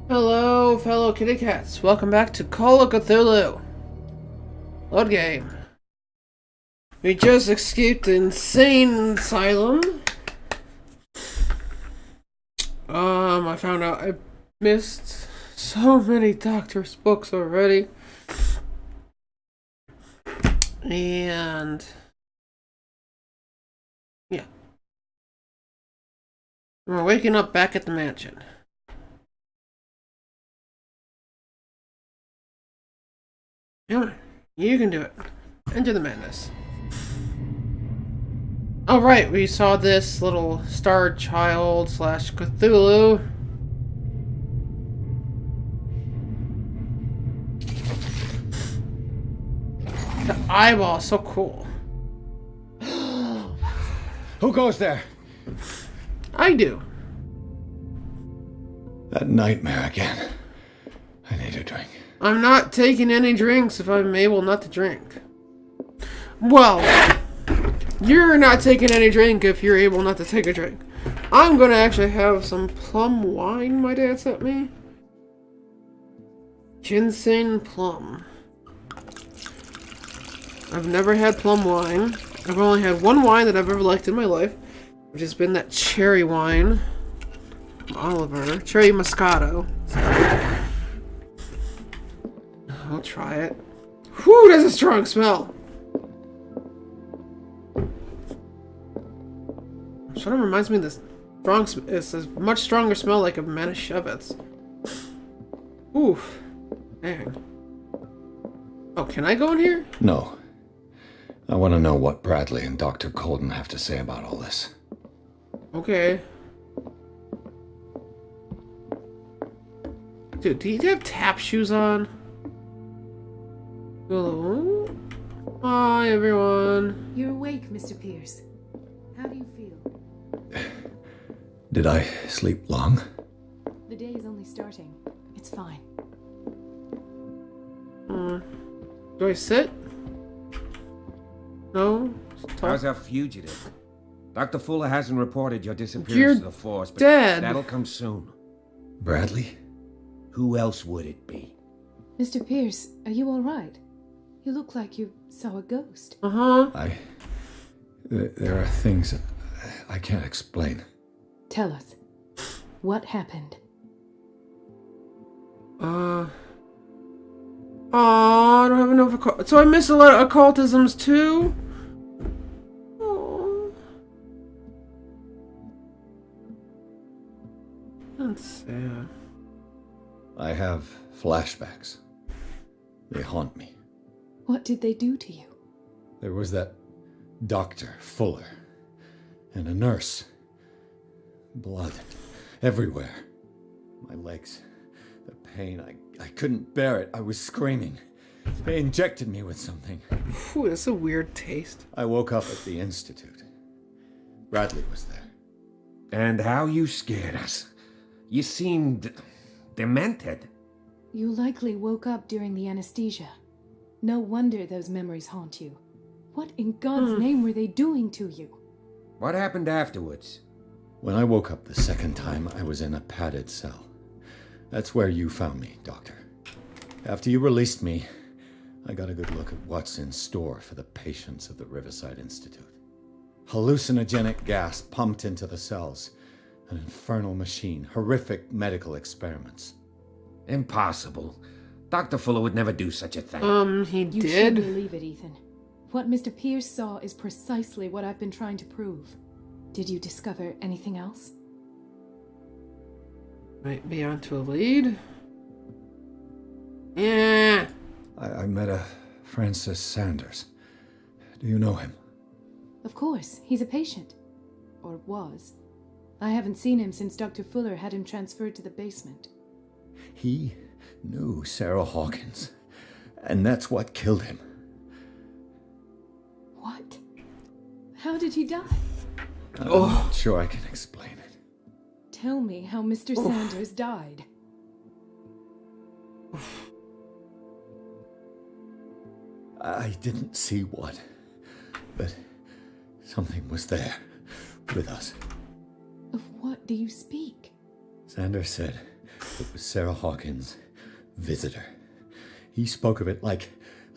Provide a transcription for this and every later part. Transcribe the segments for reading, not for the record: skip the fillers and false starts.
Hello, fellow kitty cats. Welcome back to Call of Cthulhu. Load game. We just escaped the insane asylum. I found out I missed so many doctor's books already. And yeah. We're waking up back at the mansion. Come on, you can do it. Enter the madness. Alright, we saw this little star child slash Cthulhu. The eyeball, so cool. Who goes there? I do. That nightmare again. I need a drink. I'm not taking any drinks if I'm able not to drink. Well, you're not taking any drink if you're able not to take a drink. I'm gonna actually have some plum wine my dad sent me. Ginseng plum. I've never had plum wine. I've only had one wine that I've ever liked in my life, which has been that cherry wine from Oliver. Cherry Moscato. I'll try it. Whew, that's a strong smell. Sort of reminds me of this strong. It's a much stronger smell like of Manischewitz. Oof. Dang. Oh, can I go in here? No. I want to know what Bradley and Dr. Colden have to say about all this. Okay. Dude, do you have tap shoes on? Hello? Hi, everyone. You're awake, Mr. Pierce. How do you feel? Did I sleep long? The day is only starting. It's fine. Do I sit? No? How's our fugitive? Dr. Fuller hasn't reported your disappearance You're to the force, but dead. that'll come soon. Bradley? Who else would it be? Mr. Pierce, are you all right? You look like you saw a ghost. Uh-huh. There are things I can't explain. Tell us. What happened? I don't have enough so I missed a lot of occultisms too? Aww. That's sad. I have flashbacks. They haunt me. What did they do to you? There was that Dr. Fuller and a nurse. Blood everywhere. My legs, the pain, I couldn't bear it. I was screaming. They injected me with something. Ooh, that's a weird taste. I woke up at the Institute. Bradley was there. And how you scared us. You seemed demented. You likely woke up during the anesthesia. No wonder those memories haunt you. What in God's name were they doing to you? What happened afterwards? When I woke up the second time, I was in a padded cell. That's where you found me, Doctor. After you released me, I got a good look at what's in store for the patients of the Riverside Institute. Hallucinogenic gas pumped into the cells. An infernal machine. Horrific medical experiments. Impossible. Dr. Fuller would never do such a thing. He You did? should believe it, Ethan. What Mr. Pierce saw is precisely what I've been trying to prove. Did you discover anything else? Might be onto a lead. Yeah. I met a Francis Sanders. Do you know him? Of course, he's a patient. Or was. I haven't seen him since Dr. Fuller had him transferred to the basement. He knew Sarah Hawkins, and that's what killed him. What? How did he die? I'm not sure I can explain it. Tell me how Mr. Sanders died. I didn't see what, but something was there with us. Of what do you speak? Sanders said It was Sarah Hawkins' visitor. He spoke of it like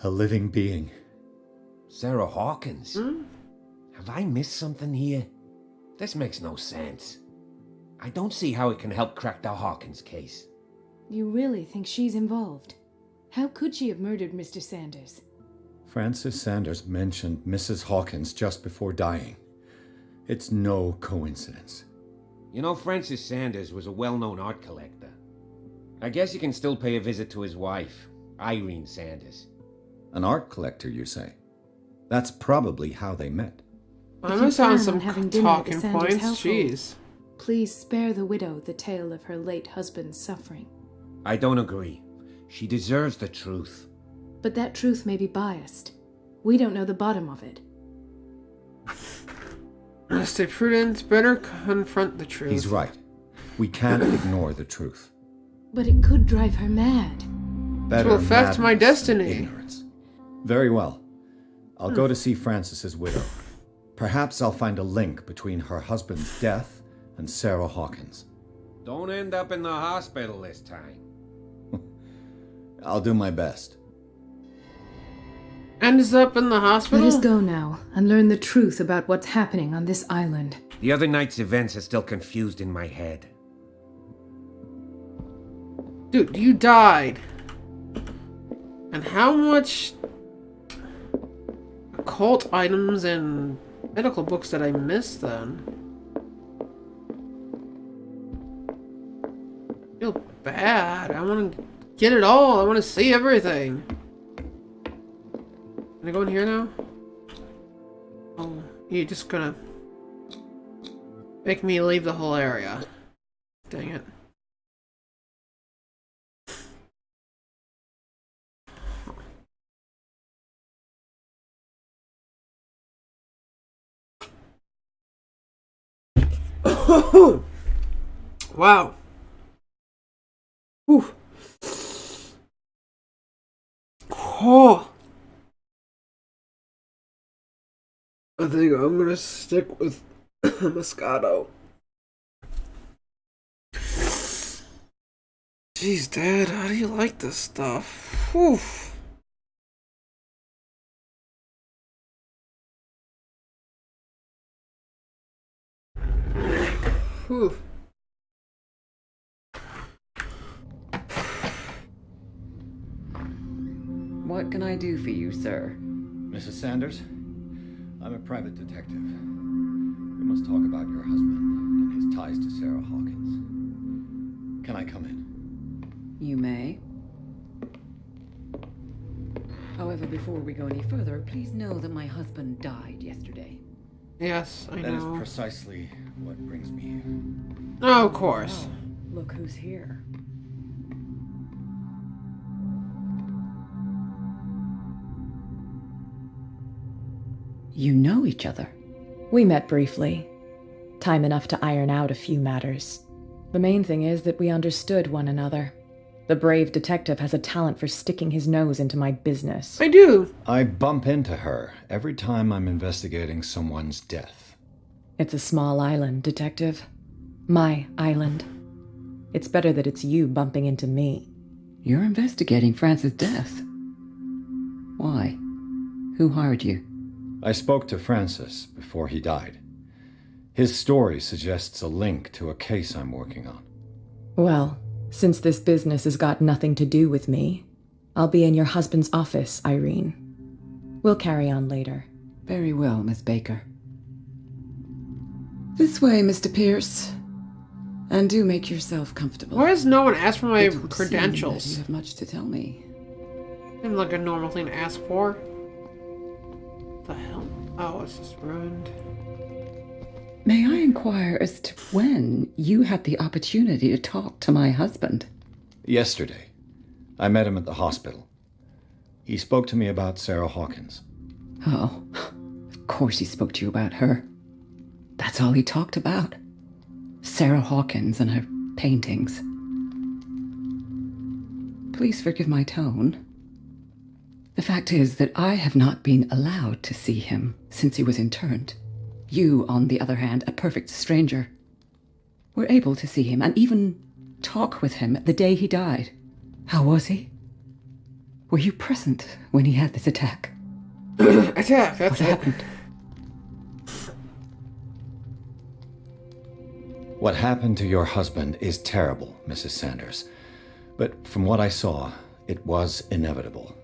a living being. Sarah Hawkins? Have I missed something here? This makes no sense. I don't see how it can help crack the Hawkins case. You really think she's involved? How could she have murdered Mr. Sanders? Francis Sanders mentioned Mrs. Hawkins just before dying. It's no coincidence. You know, Francis Sanders was a well-known art collector. I guess you can still pay a visit to his wife, Irene Sanders. An art collector, you say? That's probably how they met. I'm If gonna you sound plan some on having dinner at the talking Sanders points. household, Jeez. please spare the widow the tale of her late husband's suffering. I don't agree. She deserves the truth. But that truth may be biased. We don't know the bottom of it. Stay prudent. Better confront the truth. He's right. We can't ignore the truth. But it could drive her mad. Better To affect my madness than destiny. ignorance. Very well. I'll go to see Francis's widow. Perhaps I'll find a link between her husband's death and Sarah Hawkins. Don't end up in the hospital this time. I'll do my best. Ends up in the hospital? Let us go now and learn the truth about what's happening on this island. The other night's events are still confused in my head. Dude, you died. And how much occult items and medical books did I miss then? I feel bad. I want to get it all. I want to see everything. Can I go in here now? Oh, you're just gonna make me leave the whole area. Dang it. Wow. Whew. Oh. I think I'm gonna stick with Moscato. Jeez, Dad, how do you like this stuff? Whew. Whew. What can I do for you, sir? Mrs. Sanders, I'm a private detective. We must talk about your husband and his ties to Sarah Hawkins. Can I come in? You may. However, before we go any further, please know that my husband died yesterday. Yes, I That is know. precisely what brings me here. Oh, of course. Oh, look who's here. You know each other. We met briefly. Time enough to iron out a few matters. The main thing is that we understood one another. The brave detective has a talent for sticking his nose into my business. I do. I bump into her every time I'm investigating someone's death. It's a small island, detective. My island. It's better that it's you bumping into me. You're investigating Francis' death. Why? Who hired you? I spoke to Francis before he died. His story suggests a link to a case I'm working on. Well, since this business has got nothing to do with me, I'll be in your husband's office, Irene. We'll carry on later. Very well, Miss Baker. This way, Mr. Pierce. And do make yourself comfortable. Why does no one ask for my It would seem that credentials? you have much to tell me. Seems like a normal thing to ask for. The hell? Oh, it's just ruined. May I inquire as to when you had the opportunity to talk to my husband? Yesterday, I met him at the hospital. He spoke to me about Sarah Hawkins. Oh, of course he spoke to you about her. That's all he talked about. Sarah Hawkins and her paintings. Please forgive my tone. The fact is that I have not been allowed to see him since he was interned. You, on the other hand, a perfect stranger, were able to see him and even talk with him the day he died. How was he? Were you present when he had this attack? Attack, that's What it. happened? What happened to your husband is terrible, Mrs. Sanders. But from what I saw, it was inevitable.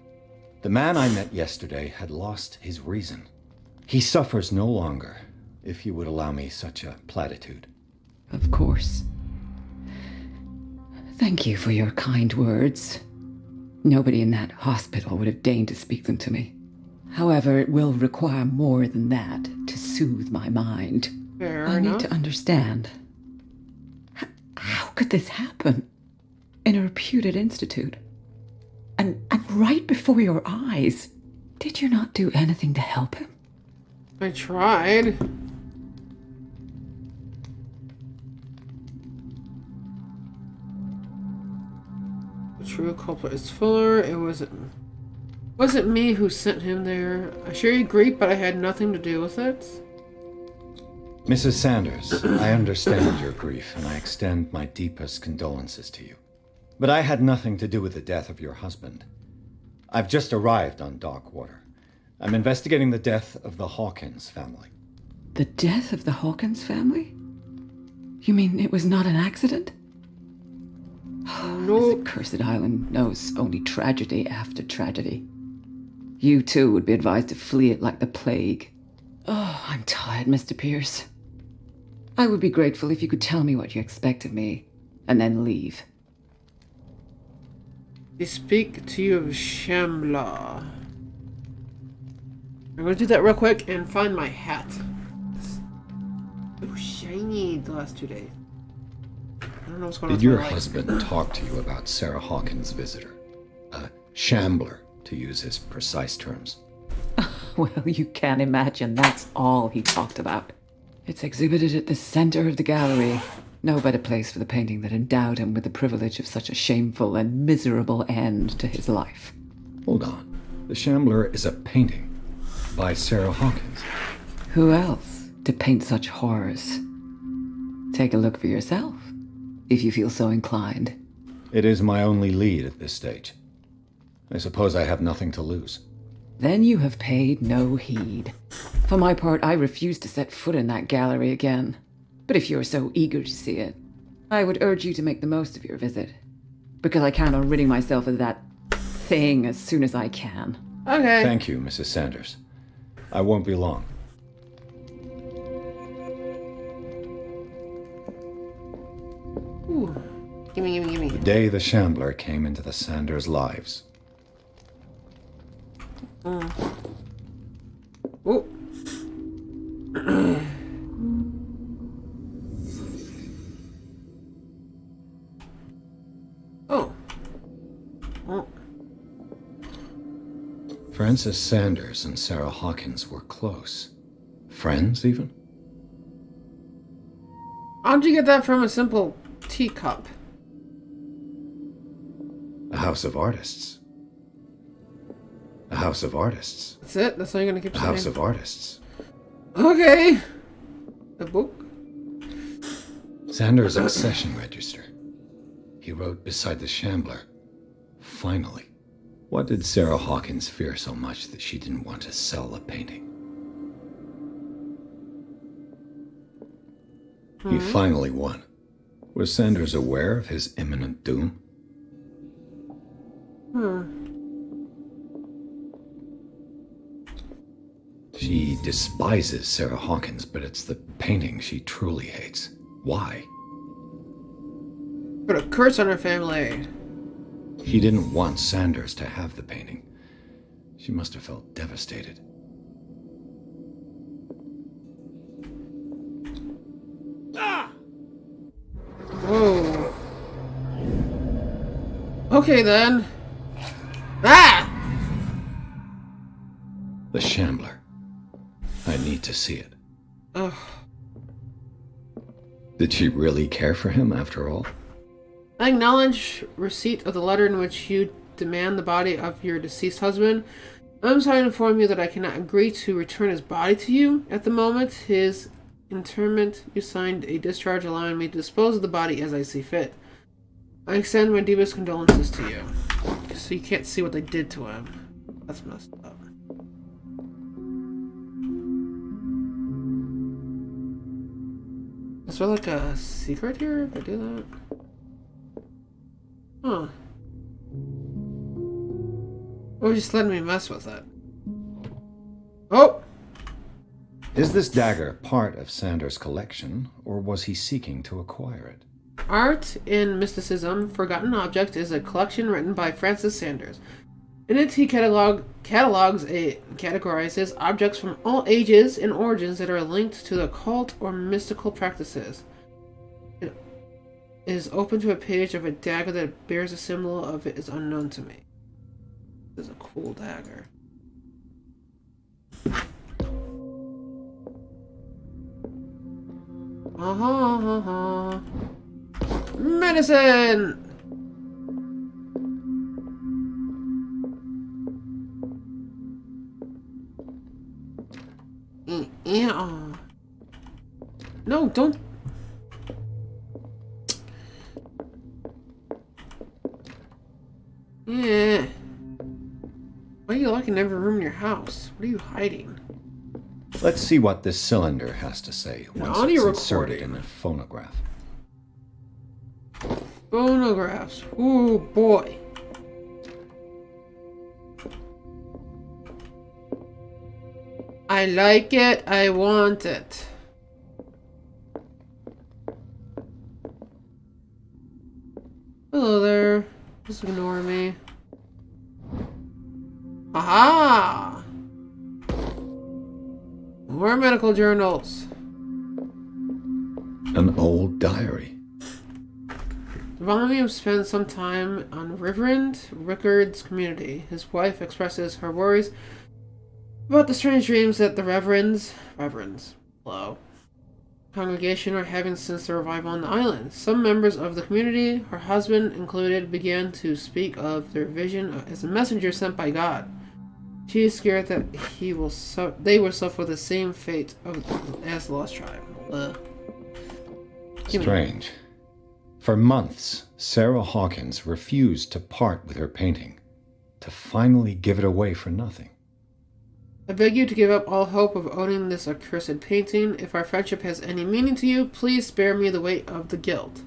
The man I met yesterday had lost his reason. He suffers no longer, if you would allow me such a platitude. Of course. Thank you for your kind words. Nobody in that hospital would have deigned to speak them to me. However, it will require more than that to soothe my mind. Fair I enough. need to understand. How could this happen? In a reputed institute? And right before your eyes? Did you not do anything to help him? I tried. The true culprit is Fuller. It wasn't me who sent him there. I share your grief, but I had nothing to do with it. Mrs. Sanders, I understand your grief, and I extend my deepest condolences to you. But I had nothing to do with the death of your husband. I've just arrived on Darkwater. I'm investigating the death of the Hawkins family. The death of the Hawkins family? You mean it was not an accident? No. This accursed island knows only tragedy after tragedy. You too would be advised to flee it like the plague. Oh, I'm tired, Mr. Pierce. I would be grateful if you could tell me what you expect of me, and then leave. They speak to you of Shambhala. I'm gonna do that real quick and find my hat. It's so shiny the last 2 days. I don't know what's going on Did your with my light. husband talk to you about Sarah Hawkins' visitor? A shambler, to use his precise terms. Well, you can imagine that's all he talked about. It's exhibited at the center of the gallery. No better place for the painting that endowed him with the privilege of such a shameful and miserable end to his life. Hold on. The Shambler is a painting by Sarah Hawkins. Who else to paint such horrors? Take a look for yourself, if you feel so inclined. It is my only lead at this stage. I suppose I have nothing to lose. Then you have paid no heed. For my part, I refuse to set foot in that gallery again. But if you're so eager to see it, I would urge you to make the most of your visit. Because I count on ridding myself of that thing as soon as I can. Okay. Thank you, Mrs. Sanders. I won't be long. Ooh. Gimme. The day the Shambler came into the Sanders' lives. Oh. Oh. Oh. Frances Sanders and Sarah Hawkins were close. Friends, even? How'd you get that from a simple teacup? A house of artists. A house of artists. That's it? That's all you're gonna keep A saying? house of artists. Okay. The book? Sanders' accession register. He wrote beside the Shambler. Finally. What did Sarah Hawkins fear so much that she didn't want to sell the painting? He finally won. Was Sanders aware of his imminent doom? She despises Sarah Hawkins, but it's the painting she truly hates. Why? Put a curse on her family. She didn't want Sanders to have the painting. She must have felt devastated. Whoa. Okay then. Ah! The Shambler. I need to see it. Ugh. Did she really care for him after all? I acknowledge receipt of the letter in which you demand the body of your deceased husband. I'm sorry to inform you that I cannot agree to return his body to you. At the moment, his interment, you signed a discharge allowing me to dispose of the body as I see fit. I extend my deepest condolences to you. So you can't see what they did to him. That's messed up. Is there like a secret here if I do that? Huh. Or just letting me mess with it. Oh! Is this dagger part of Sanders' collection, or was he seeking to acquire it? Art in Mysticism, Forgotten Object is a collection written by Francis Sanders. In it, he categorizes objects from all ages and origins that are linked to the occult or mystical practices. It is open to a page of a dagger that bears a symbol of it is unknown to me. This is a cool dagger. Medicine! Yeah. No, don't. Yeah. Why are you locking every room in your house? What are you hiding? Let's see what this cylinder has to say once it's inserted in a phonograph. Phonographs. Ooh, boy. I like it. I want it. Hello there. Just ignore me. Aha! More medical journals. An old diary. The volume spends some time on Reverend Rickard's community. His wife expresses her worries about the strange dreams that the reverends, hello, congregation are having since the revival on the island. Some members of the community, her husband included, began to speak of their vision as a messenger sent by God. She is scared that they will suffer the same fate as the Lost Tribe. Strange. For months, Sarah Hawkins refused to part with her painting, to finally give it away for nothing. I beg you to give up all hope of owning this accursed painting. If our friendship has any meaning to you, please spare me the weight of the guilt.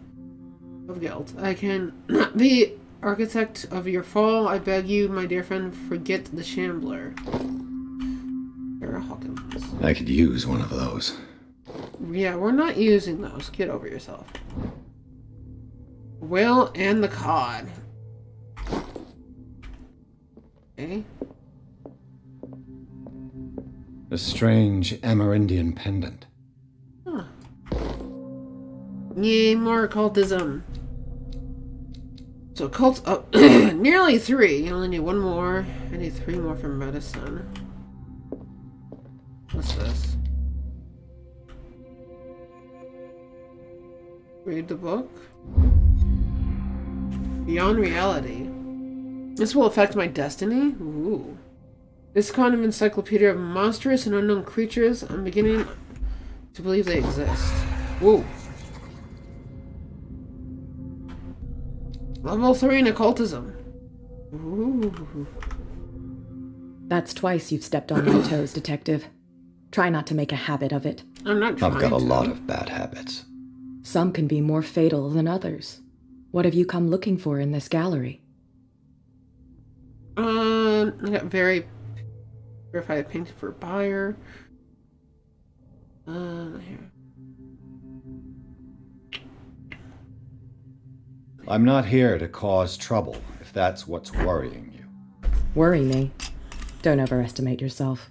I can not be architect of your fall. I beg you, my dear friend, forget the shambler. Sarah Hawkins. I could use one of those. Yeah, we're not using those. Get over yourself. Will and the cod. Okay. A strange Amerindian pendant. Huh. Yay, more occultism. So occult, nearly 3. You only need 1 more. I need 3 more for medicine. What's this? Read the book. Beyond reality. This will affect my destiny? Ooh. This kind of encyclopedia of monstrous and unknown creatures, I'm beginning to believe they exist. Whoa. Level 3 in occultism. Ooh. That's twice you've stepped on my toes, Detective. Try not to make a habit of it. I'm not trying I've got a to. lot of bad habits. Some can be more fatal than others. What have you come looking for in this gallery? I got verified painting for buyer. Here. I'm not here to cause trouble, if that's what's worrying you. Worry me? Don't overestimate yourself.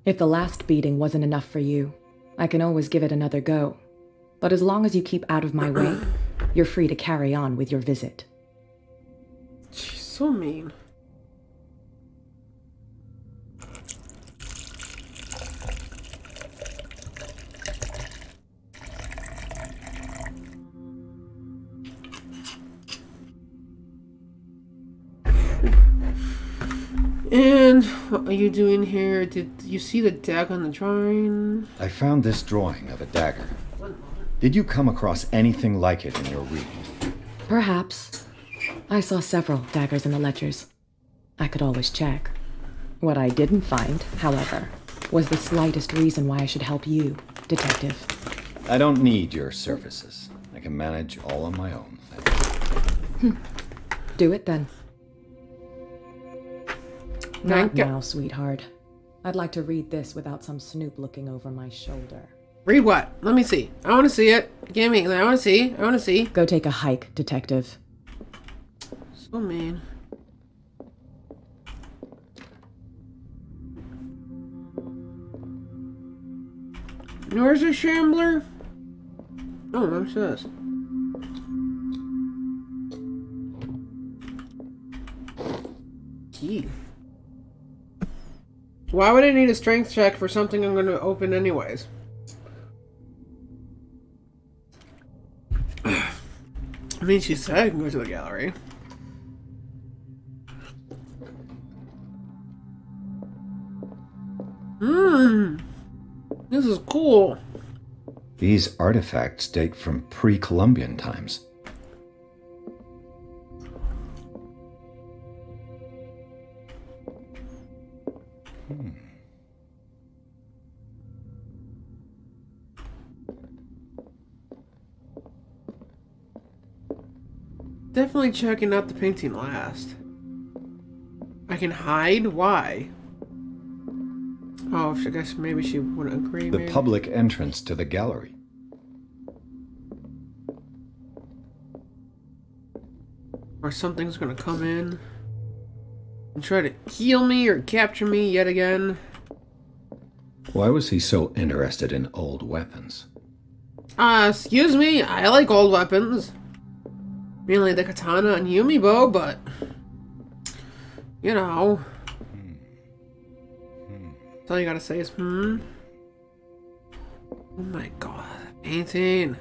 If the last beating wasn't enough for you, I can always give it another go. But as long as you keep out of my way, you're free to carry on with your visit. She's so mean. And what are you doing here? Did you see the dagger on the drawing? I found this drawing of a dagger. Did you come across anything like it in your reading? Perhaps. I saw several daggers in the ledgers. I could always check. What I didn't find, however, was the slightest reason why I should help you, Detective. I don't need your services. I can manage all on my own, thank you. Do it then. Not Thank you. now, sweetheart. I'd like to read this without some snoop looking over my shoulder. Read what? Let me see. I want to see it. Give me. I want to see. I want to see. Go take a hike, Detective. So mean. Where's the shambler? Oh, what's this? Key. Why would I need a strength check for something I'm going to open anyways? I mean, she said I can go to the gallery. This is cool. These artifacts date from pre-Columbian times. Definitely checking out the painting last. I can hide? Why? Oh, I guess maybe she wouldn't agree. The maybe. public entrance to the gallery. Or something's gonna come in and try to kill me or capture me yet again. Why was he so interested in old weapons? Excuse me, I like old weapons. Mainly the katana and Yumi bow, but you know. That's all you gotta say is, Oh my god, painting.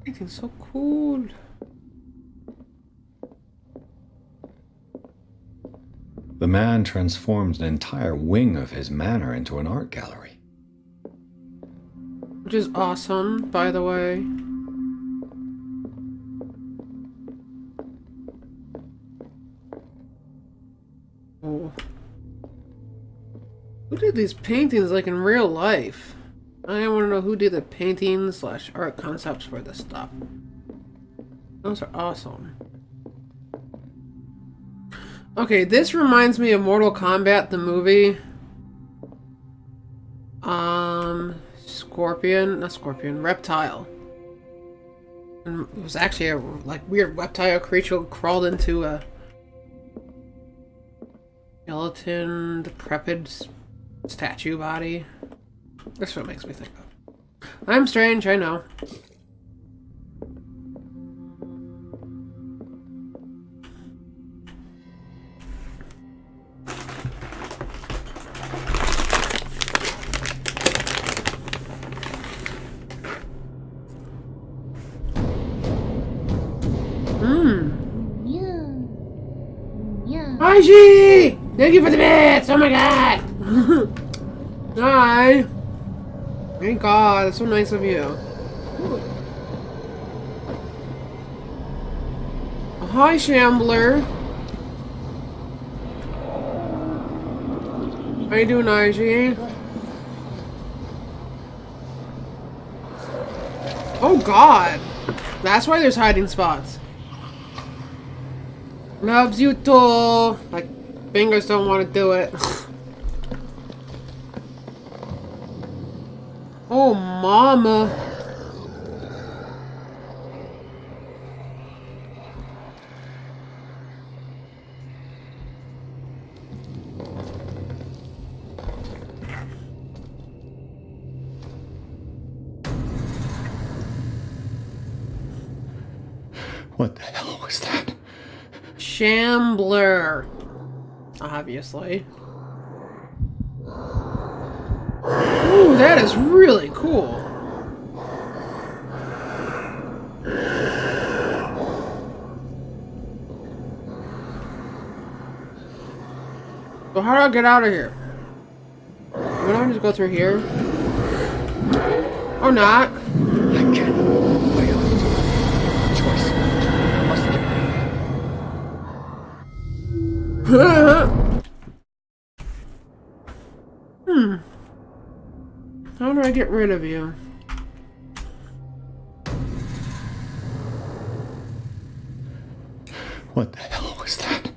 Painting's so cool. The man transformed an entire wing of his manor into an art gallery. Which is awesome, by the way. Oh. Who did these paintings like in real life? I want to know who did the paintings / art concepts for this stuff. Those are awesome. Okay, this reminds me of Mortal Kombat, the movie. Reptile. And it was actually a weird reptile creature crawled into a skeleton, decrepit statue body. That's what it makes me think of. I'm strange, I know. Aiji! Thank you for the bits! Oh my god! Hi! Thank god, that's so nice of you. Hi, Shambler. How you doing, Aiji? Oh god! That's why there's hiding spots. Loves you too. Like, fingers don't want to do it. Oh, mama. What the hell was that? Shambler. Obviously. Ooh, that is really cool. So how do I get out of here? Why don't I just go through here? Or not? get rid of you? What the hell was that?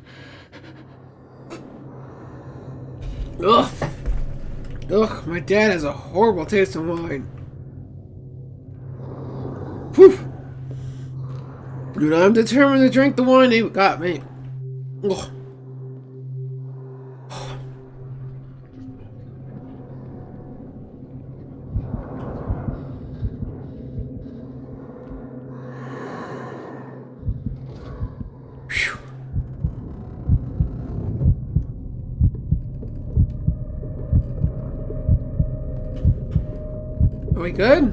Ugh. Ugh, my dad has a horrible taste in wine. Whew. Dude, I'm determined to drink the wine they got me. Ugh. Phew. Are we good?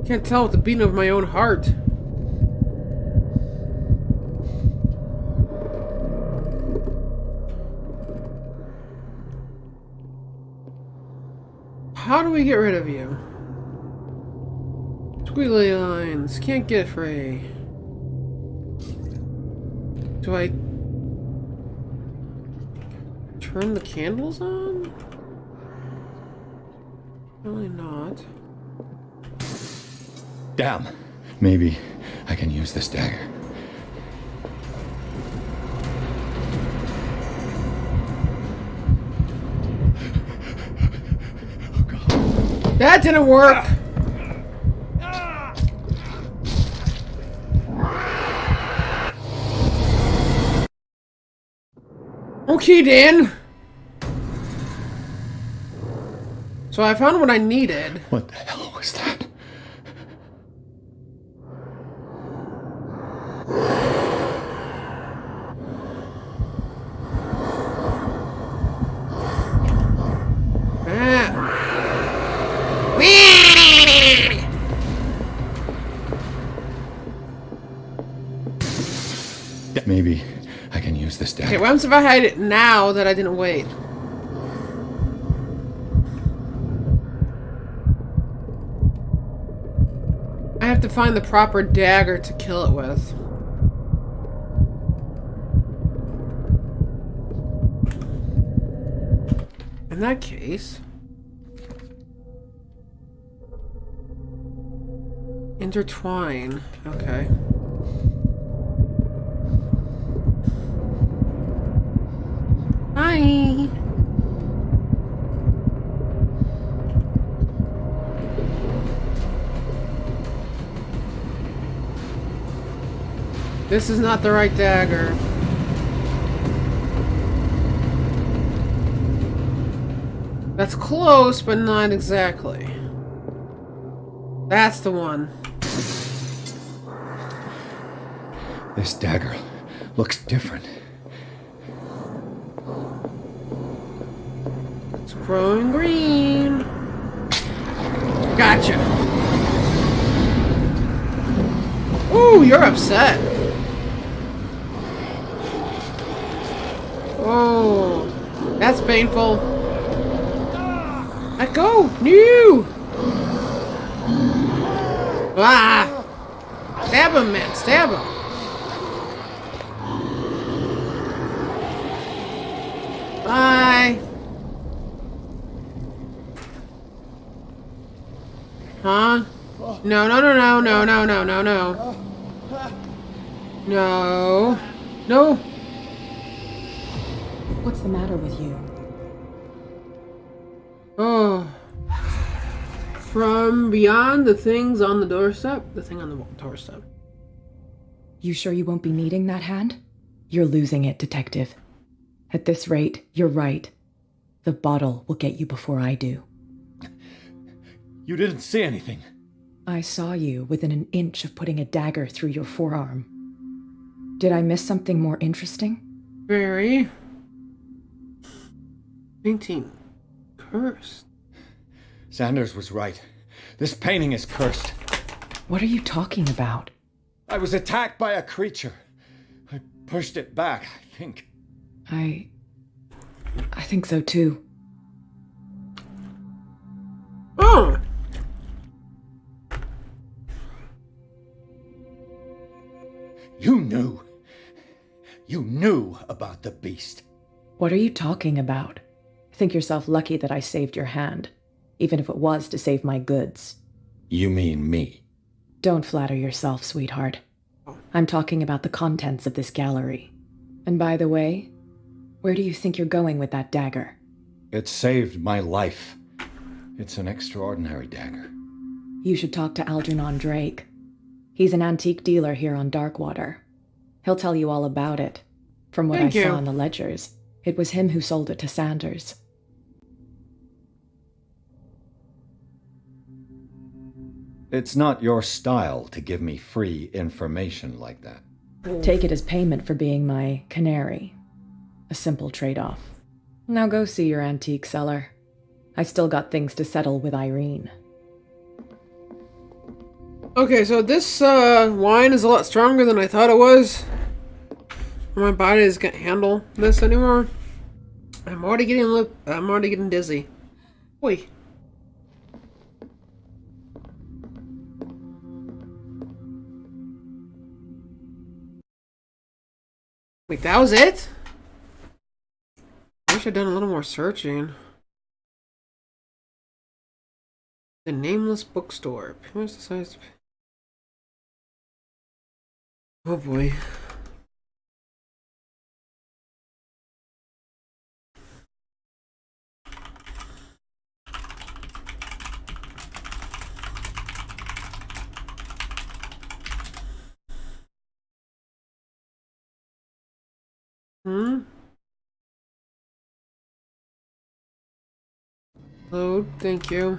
Can't tell with the beating of my own heart. How do we get rid of you? Squiggly lines. Can't get free. Do I turn the candles on? Probably not. Damn. Maybe I can use this dagger. Oh God. That didn't work! Okay, Dan. So I found what I needed. What the hell was that? Maybe I can use this dagger. Okay, what happens if I hide it now that I didn't wait? I have to find the proper dagger to kill it with. In that case... intertwine. Okay. Hi! This is not the right dagger. That's close, but not exactly. That's the one. This dagger looks different. It's growing green. Gotcha. Ooh, you're upset. Oh, that's painful. Let go! No! Ah! Stab him, man! Stab him! Bye! Huh? No, no, no, no, no, no, no, no, no. No. No. What's the matter with you? Oh. From beyond the things on the doorstep, the thing on the doorstep. You sure you won't be needing that hand? You're losing it, Detective. At this rate, you're right. The bottle will get you before I do. You didn't see anything. I saw you within an inch of putting a dagger through your forearm. Did I miss something more interesting? Very. Painting. Cursed. Sanders was right. This painting is cursed. What are you talking about? I was attacked by a creature. I pushed it back, I think. I think so too. Oh! You knew. You knew about the beast. What are you talking about? Think yourself lucky that I saved your hand. even if it was to save my goods. You mean me? Don't flatter yourself, sweetheart. I'm talking about the contents of this gallery. And by the way, where do you think you're going with that dagger? It saved my life. It's an extraordinary dagger. You should talk to Algernon Drake. He's an antique dealer here on Darkwater. He'll tell you all about it. From what Thank I you. saw in the ledgers, it was him who sold it to Sanders. It's not your style to give me free information like that. Take it as payment for being my canary. A simple trade-off. Now go see your antique seller. I've still got things to settle with Irene. Okay, so this wine is a lot stronger than I thought it was. My body just can't handle this anymore. I'm already getting dizzy. Oi. Wait, that was it? I wish I'd done a little more searching. The Nameless Bookstore. Here's the size. Oh boy. Load, thank you.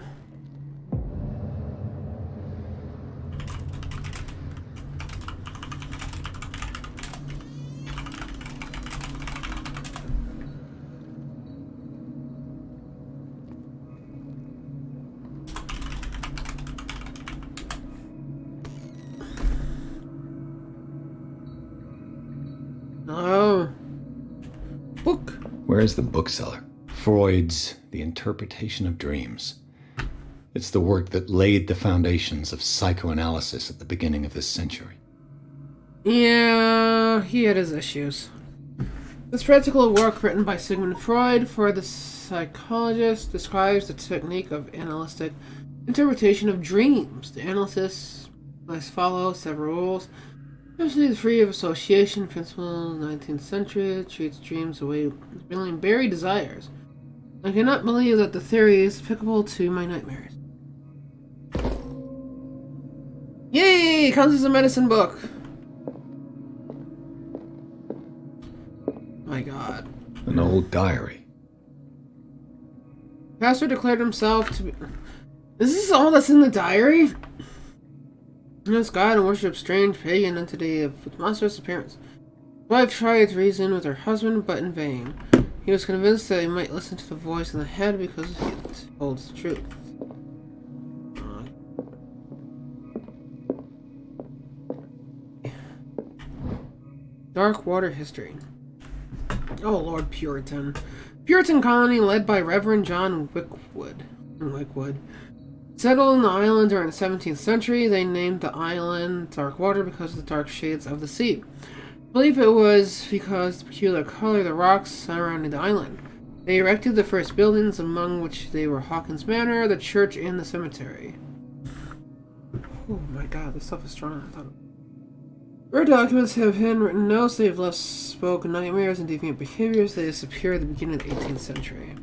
Oh. Book. Where is the bookseller? Freud's The Interpretation of Dreams. It's the work that laid the foundations of psychoanalysis at the beginning of this century. Yeah, he had his issues. This practical work written by Sigmund Freud for the psychologist describes the technique of analytic interpretation of dreams. The analysis must follow several rules, especially the free of association principle. 19th century treats dreams away revealing buried desires. I cannot believe that the theory is applicable to my nightmares. Yay! It counts as a medicine book. My god. An old diary. Pastor declared himself to be... Is this all that's in the diary? This god and worship strange pagan entity with monstrous appearance. His wife tried to reason with her husband, but in vain. He was convinced that he might listen to the voice in the head because it holds the truth. Dark Water History. Oh Lord, Puritan. Puritan colony led by Reverend John Wickwood. Settled in the island during the 17th century, they named the island Darkwater because of the dark shades of the sea. I believe it was because of the peculiar color of the rocks surrounding the island. They erected the first buildings, among which they were Hawkins Manor, the church, and the cemetery. Oh my god, this stuff is stronger than I thought. Rare documents have handwritten notes. They have left spoken nightmares and deviant behaviors. They disappeared at the beginning of the 18th century.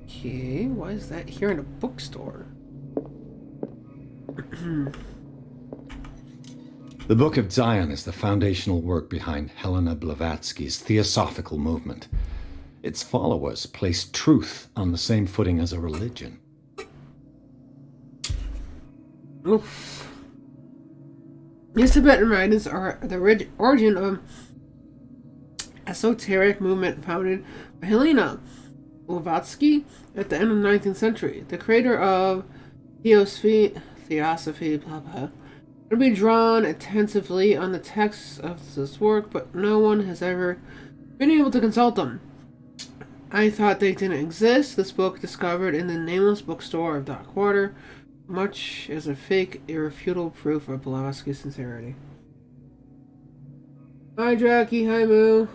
Okay, why is that here in a bookstore? The Book of Zion is the foundational work behind Helena Blavatsky's Theosophical movement. Its followers placed truth on the same footing as a religion. Oof. These Tibetan writings are the origin of esoteric movement founded by Helena Blavatsky at the end of the 19th century. The creator of Theosophy, blah blah, would be drawn attentively on the texts of this work, but no one has ever been able to consult them. I thought they didn't exist. This book, discovered in the Nameless Bookstore of Darkwater, much as a fake, irrefutable proof of Blavatsky's sincerity. Hi, Jackie. Hi, Moo.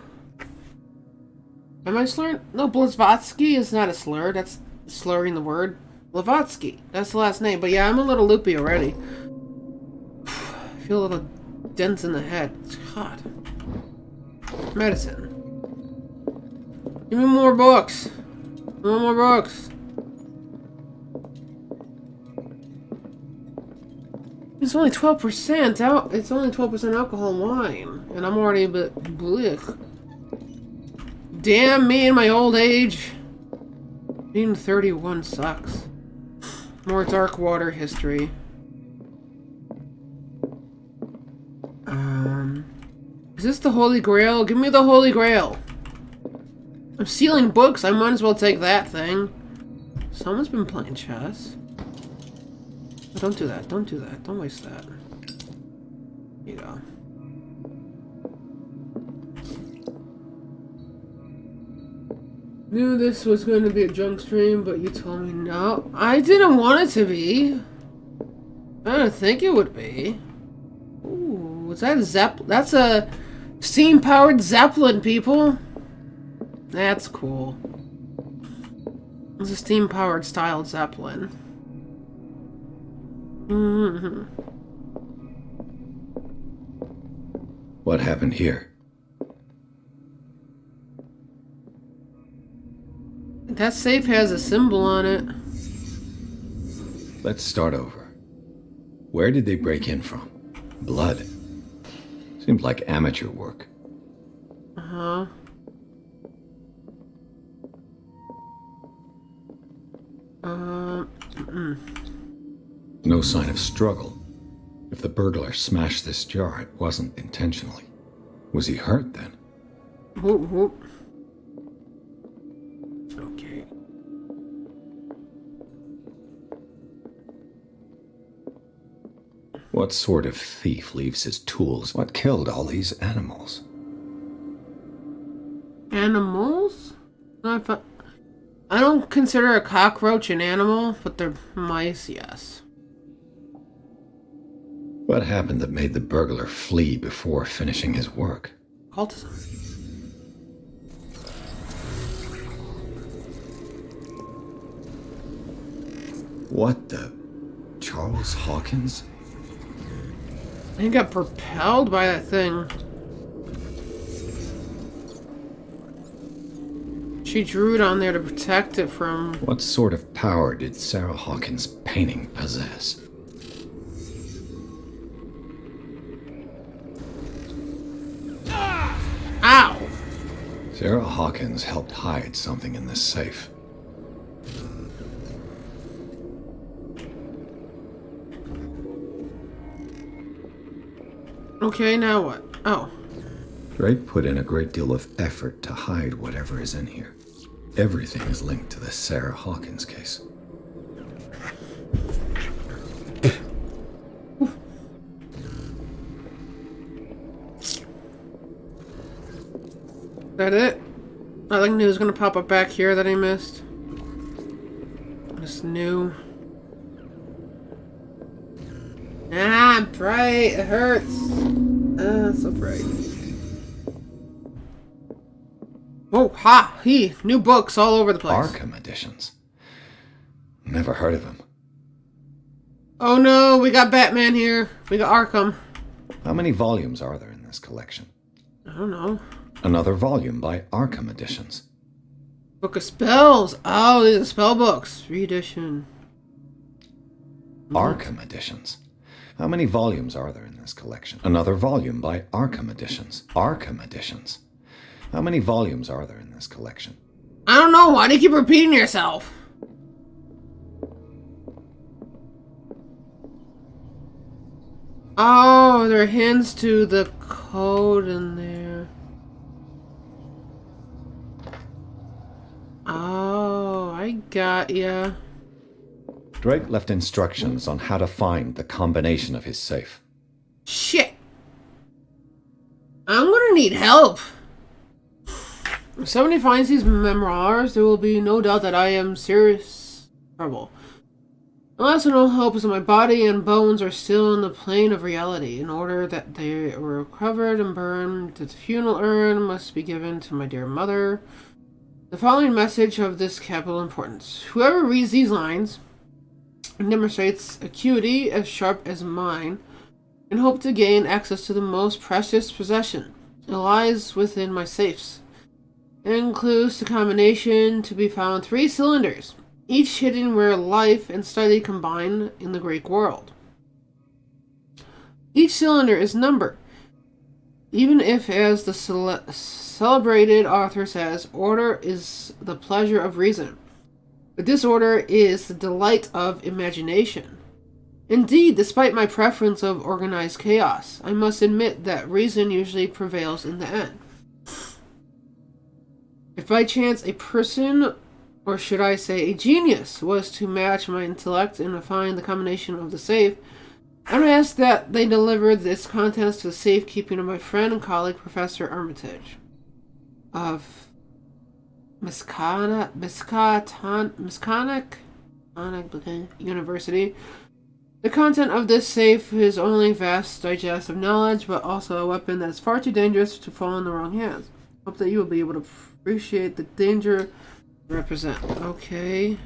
Am I slurring? No, Blavatsky is not a slur. That's slurring the word. Blavatsky. That's the last name. But yeah, I'm a little loopy already. I feel a little dense in the head. It's hot. Medicine. Give me more books. No more books. It's only 12% out. It's only 12% alcohol and wine, and I'm already a bit blech. Damn me in my old age. Being 31 sucks. More dark water history. Is this the Holy Grail? Give me the Holy Grail. I'm stealing books. I might as well take that thing. Someone's been playing chess. Oh, don't do that. Don't do that. Don't waste that. Here you go. Knew this was going to be a junk stream, but you told me no. I didn't want it to be. I didn't think it would be. Ooh, is that a Zeppelin? That's a steam-powered Zeppelin, people. That's cool. It's a steam-powered styled Zeppelin. Mm-hmm. What happened here? That safe has a symbol on it. Let's start over. Where did they break in from? Blood. Seemed like amateur work. Uh-huh. No sign of struggle. If the burglar smashed this jar, it wasn't intentionally. Was he hurt then? Whoop, whoop. Okay. What sort of thief leaves his tools? What killed all these animals? Animals? I don't consider a cockroach an animal, but they're mice, yes. What happened that made the burglar flee before finishing his work? Cultism. What the? Charles Hawkins? He got propelled by that thing. She drew it on there to protect it from... What sort of power did Sarah Hawkins' painting possess? Ow! Sarah Hawkins helped hide something in this safe. Okay, now what? Oh. Drake put in a great deal of effort to hide whatever is in here. Everything is linked to the Sarah Hawkins case. That it? Nothing new is gonna pop up back here that I missed. This new. Ah, I'm bright. It hurts. Ah, so bright. Oh, ha! New books all over the place. Arkham editions. Never heard of him. Oh no, we got Batman here. We got Arkham. How many volumes are there in this collection? I don't know. Another volume by Arkham Editions. Book of Spells. Oh, these are spell books. Re-edition. Arkham Editions. How many volumes are there in this collection? Another volume by Arkham Editions. Arkham Editions. How many volumes are there in this collection? I don't know. Why do you keep repeating yourself? Oh, there are hints to the code in there. Oh, I got ya. Drake left instructions on how to find the combination of his safe. Shit. I'm gonna need help. If somebody finds these memoirs, there will be no doubt that I am serious trouble. Unless no hope is that my body and bones are still in the plane of reality. In order that they were recovered and burned, the funeral urn must be given to my dear mother. The following message of this capital importance. Whoever reads these lines demonstrates acuity as sharp as mine and hope to gain access to the most precious possession. It lies within my safes. It includes the combination to be found 3 cylinders, each hidden where life and study combine in the Greek world. Each cylinder is numbered, even if, as the celebrated author says, order is the pleasure of reason, but disorder is the delight of imagination. Indeed, despite my preference of organized chaos, I must admit that reason usually prevails in the end. If by chance a person, or should I say a genius, was to match my intellect and find the combination of the safe, I would ask that they deliver its contents to the safekeeping of my friend and colleague, Professor Armitage of Miskatonic University. The content of this safe is only vast digestive knowledge, but also a weapon that is far too dangerous to fall in the wrong hands. Hope that you will be able to appreciate the danger they represent. Okay.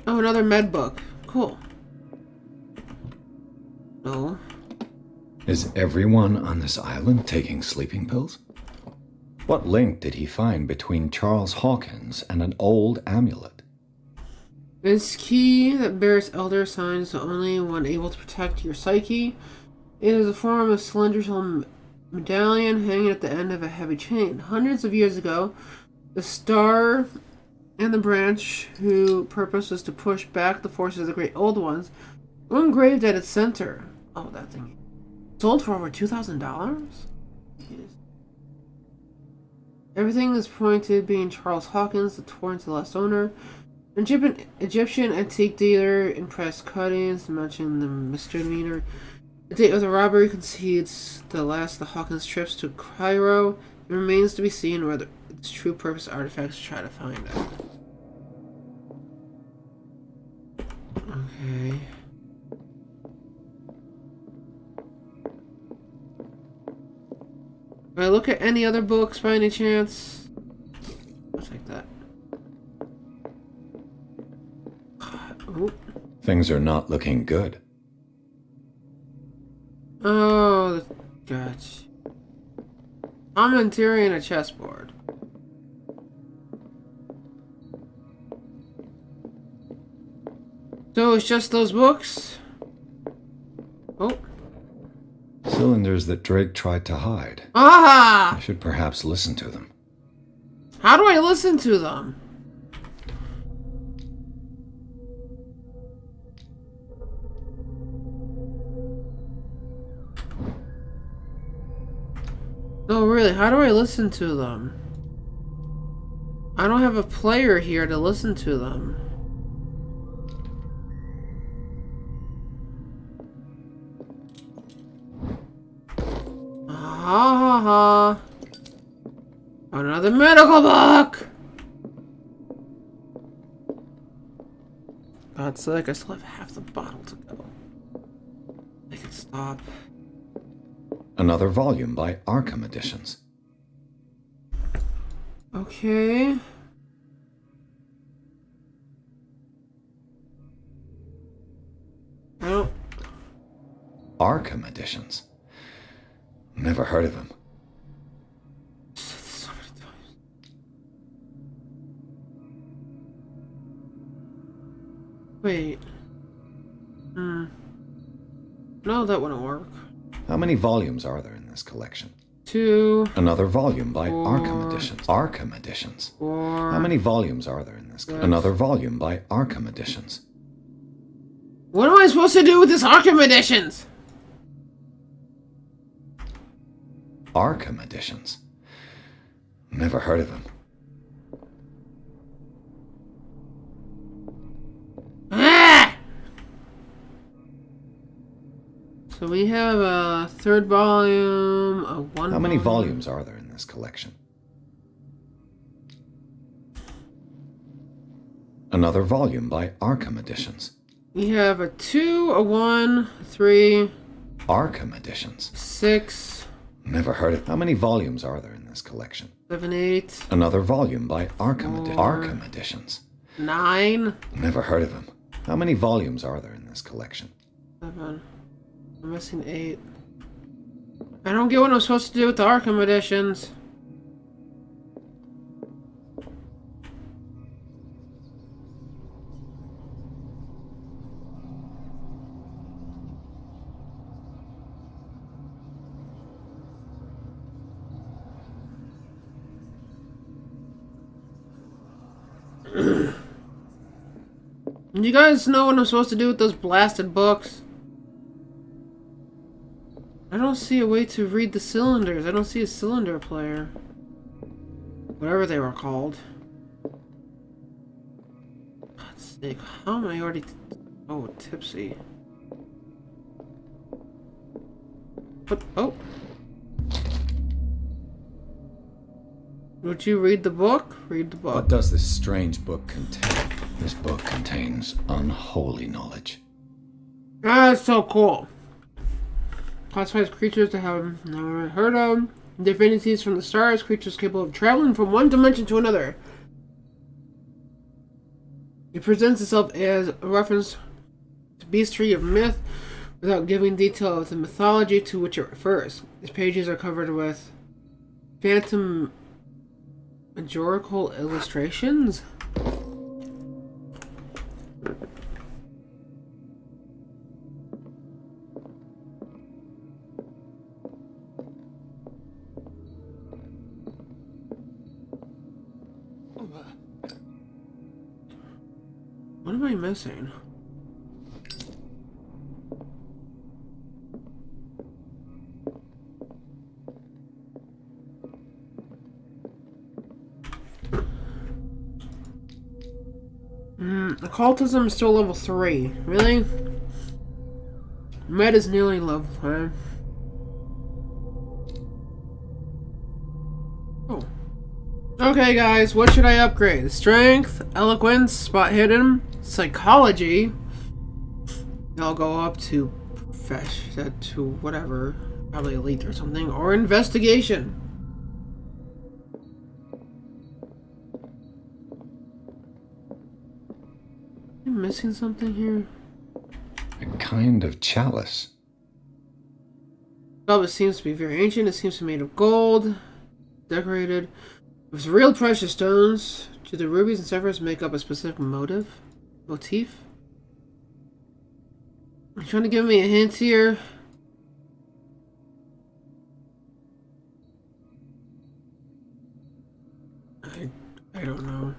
Oh, another med book. Cool. No. Is everyone on this island taking sleeping pills? What link did he find between Charles Hawkins and an old amulet? This key that bears elder signs, the only one able to protect your psyche. It is a form of cylindrical medallion hanging at the end of a heavy chain. Hundreds of years ago, the star and the branch, whose purpose was to push back the forces of the great old ones, were engraved at its center. Oh, that thing. Sold for over $2,000? Everything is pointed being Charles Hawkins, the torn to last owner. An Egyptian antique dealer in press cuttings mentioned the misdemeanor. The date of the robbery concedes the last of the Hawkins trips to Cairo. It remains to be seen whether its true purpose artifacts try to find it. Okay. Do I look at any other books by any chance? I'll take that. Oh. Things are not looking good. Oh, gotcha. Commentary and a chessboard. So it's just those books? Oh. Cylinders that Drake tried to hide. Aha! I should perhaps listen to them. How do I listen to them? No, really, how do I listen to them? I don't have a player here to listen to them. Ha ha ha. Another medical book! God's sake, I still have half the bottle to go. I can stop. Another volume by Arkham Editions. Okay. I don't... Arkham Editions. Never heard of him. So many times. Wait. No, that wouldn't work. How many volumes are there in this collection? 2. Another volume by Arkham Four. Editions. Arkham Editions. 4. How many volumes are there in this collection? Another volume by Arkham Editions. What am I supposed to do with this Arkham Editions? Arkham Editions. Never heard of him. Ah! So we have a 3rd volume, a 1. How many volumes are there in this collection? Another volume by Arkham Editions. You have a 2, a 1, a 3, Arkham Editions. 6, Never heard of. How many volumes are there in this collection? 7, 8, Another volume by Four. Arkham Editions. 9, Never heard of him. How many volumes are there in this collection? 7. I'm missing 8. I don't get what I'm supposed to do with the Arkham editions. You guys know what I'm supposed to do with those blasted books? I don't see a way to read the cylinders. I don't see a cylinder player. Whatever they were called. God's sake, how am I already... Oh, tipsy. What? Oh. Would you read the book? Read the book. What does this strange book contain? This book contains unholy knowledge. Ah, that's so cool. Classifies creatures that have never heard of. Divinities from the stars. Creatures capable of traveling from one dimension to another. It presents itself as a reference to beastry of myth without giving detail of the mythology to which it refers. Its pages are covered with phantasmagorical illustrations. What am I missing? Occultism is still level 3. Really? Med is nearly level 5. Oh. Okay, guys, what should I upgrade? Strength, eloquence, spot hidden, psychology. I'll go up to to whatever, probably elite or something, or investigation. Am I missing something here? A kind of chalice. Well, it seems to be very ancient. It seems to be made of gold, decorated with real precious stones. Do the rubies and sapphires make up a specific motif? Are you trying to give me a hint here? I don't know.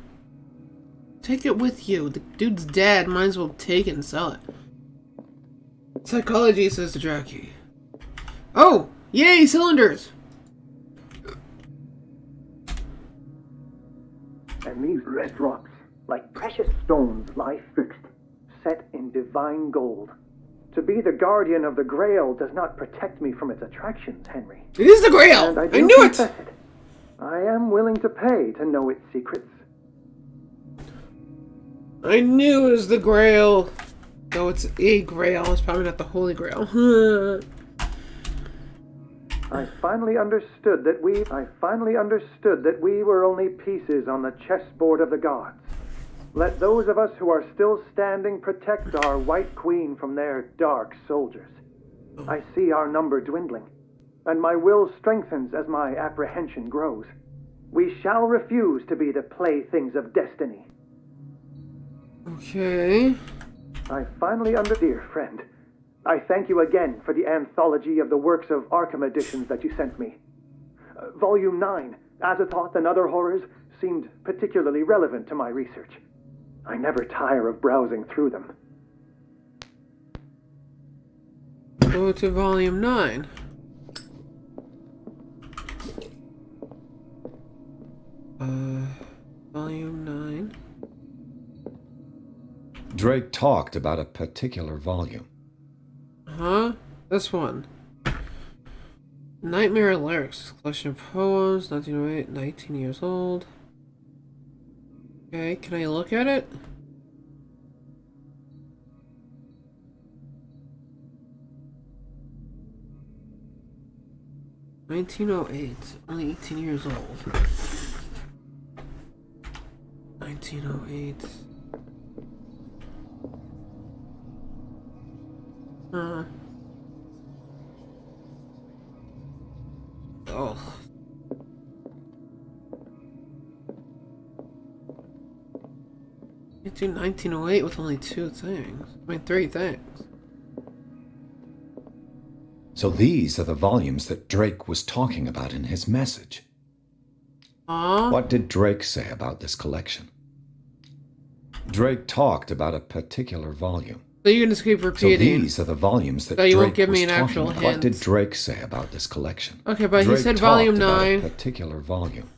Take it with you. The dude's dead. Might as well take it and sell it. Psychology, says the jockey. Oh! Yay, cylinders! And these red rocks, like precious stones, lie fixed, set in divine gold. To be the guardian of the Grail does not protect me from its attractions, Henry. It is the Grail! And I do knew it! confess it! I am willing to pay to know its secrets. I knew it was the Grail. Though it's a Grail, it's probably not the Holy Grail. I finally understood that we were only pieces on the chessboard of the gods. Let those of us who are still standing protect our White Queen from their dark soldiers. I see our number dwindling, and my will strengthens as my apprehension grows. We shall refuse to be the playthings of destiny. Okay. Dear friend, I thank you again for the anthology of the works of Arkham editions that you sent me. Volume 9, Azathoth and Other Horrors, seemed particularly relevant to my research. I never tire of browsing through them. Go to volume 9. Volume 9. Drake talked about a particular volume. Huh? This one. Nightmare Lyrics. Collection of poems. 1908. 19 years old. Okay, can I look at it? 1908. Only 18 years old. 1908. Oh. You do 1908 with only 2 things. I mean, 3 things. So these are the volumes that Drake was talking about in his message. What did Drake say about this collection? Drake talked about a particular volume. So you can just keep So repeating. these are the volumes that So you Drake won't give me was an talking actual about. hint. What did Drake say about this collection? Okay, but Drake he said talked volume about 9. a particular volume.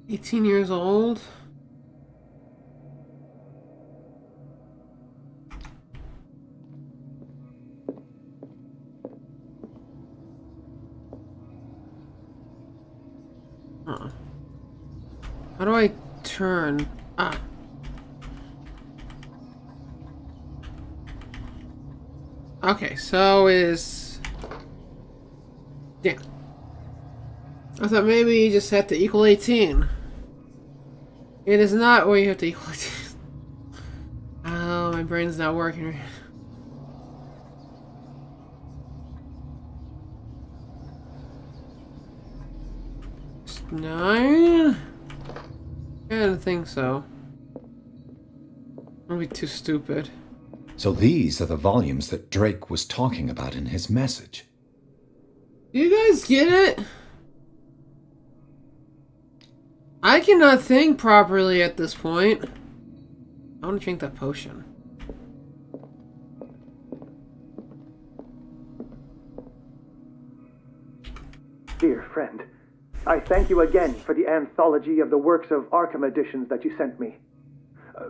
18 years old. How do I turn? Ah. Okay, so is... Damn. I thought maybe you just have to equal 18. It is not where you have to equal 18. Oh, my brain's not working right. 9? I didn't think so. I'll be too stupid. So these are the volumes that Drake was talking about in his message. Do you guys get it? I cannot think properly at this point. I want to drink that potion. Dear friend, I thank you again for the anthology of the works of Arkham editions that you sent me.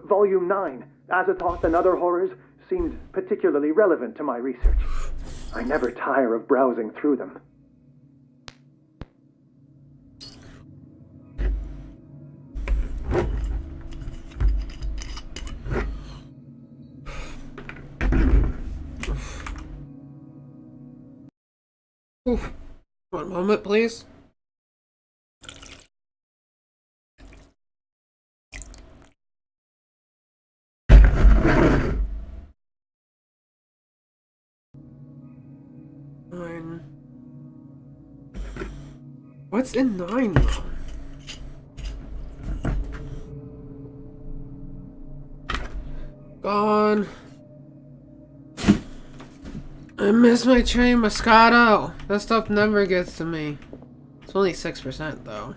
Volume 9, Azathoth and Other Horrors, seemed particularly relevant to my research. I never tire of browsing through them. Oof. 1 moment, please. Nine. What's in 9 though? Gone. I miss my cherry Moscato. That stuff never gets to me. It's only 6% though.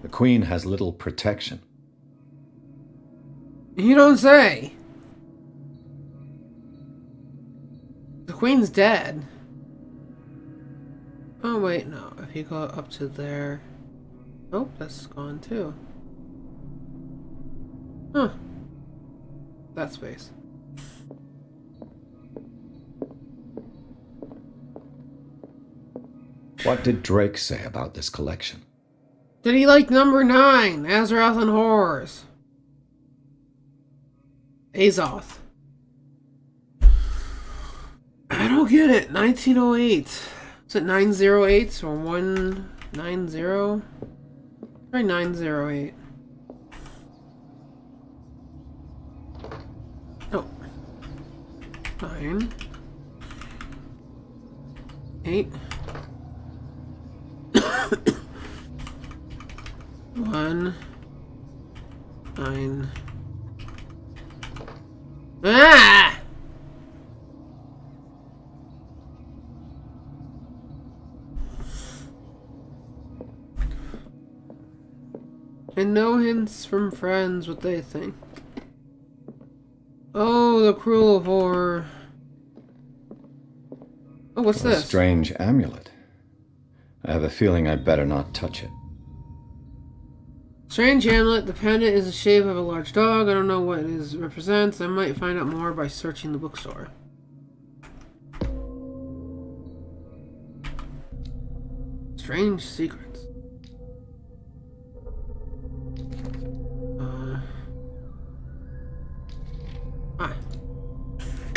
The Queen has little protection. You don't say. The Queen's dead. Oh wait, no. If you go up to there... Oh, that's gone too. Huh. That space. What did Drake say about this collection? Did he like number 9? Azeroth and Horrors. Azoth. I don't get it. 1908. Is it 908 or 190? Try 908. Oh. 9. 8. 1. 9. Ah! And no hints from friends what they think. Oh, the cruel horror. Oh, what's A this? strange amulet. I have a feeling I'd better not touch it. Strange amulet. The pendant is the shape of a large dog. I don't know what it represents. I might find out more by searching the bookstore. Strange secrets. Ah.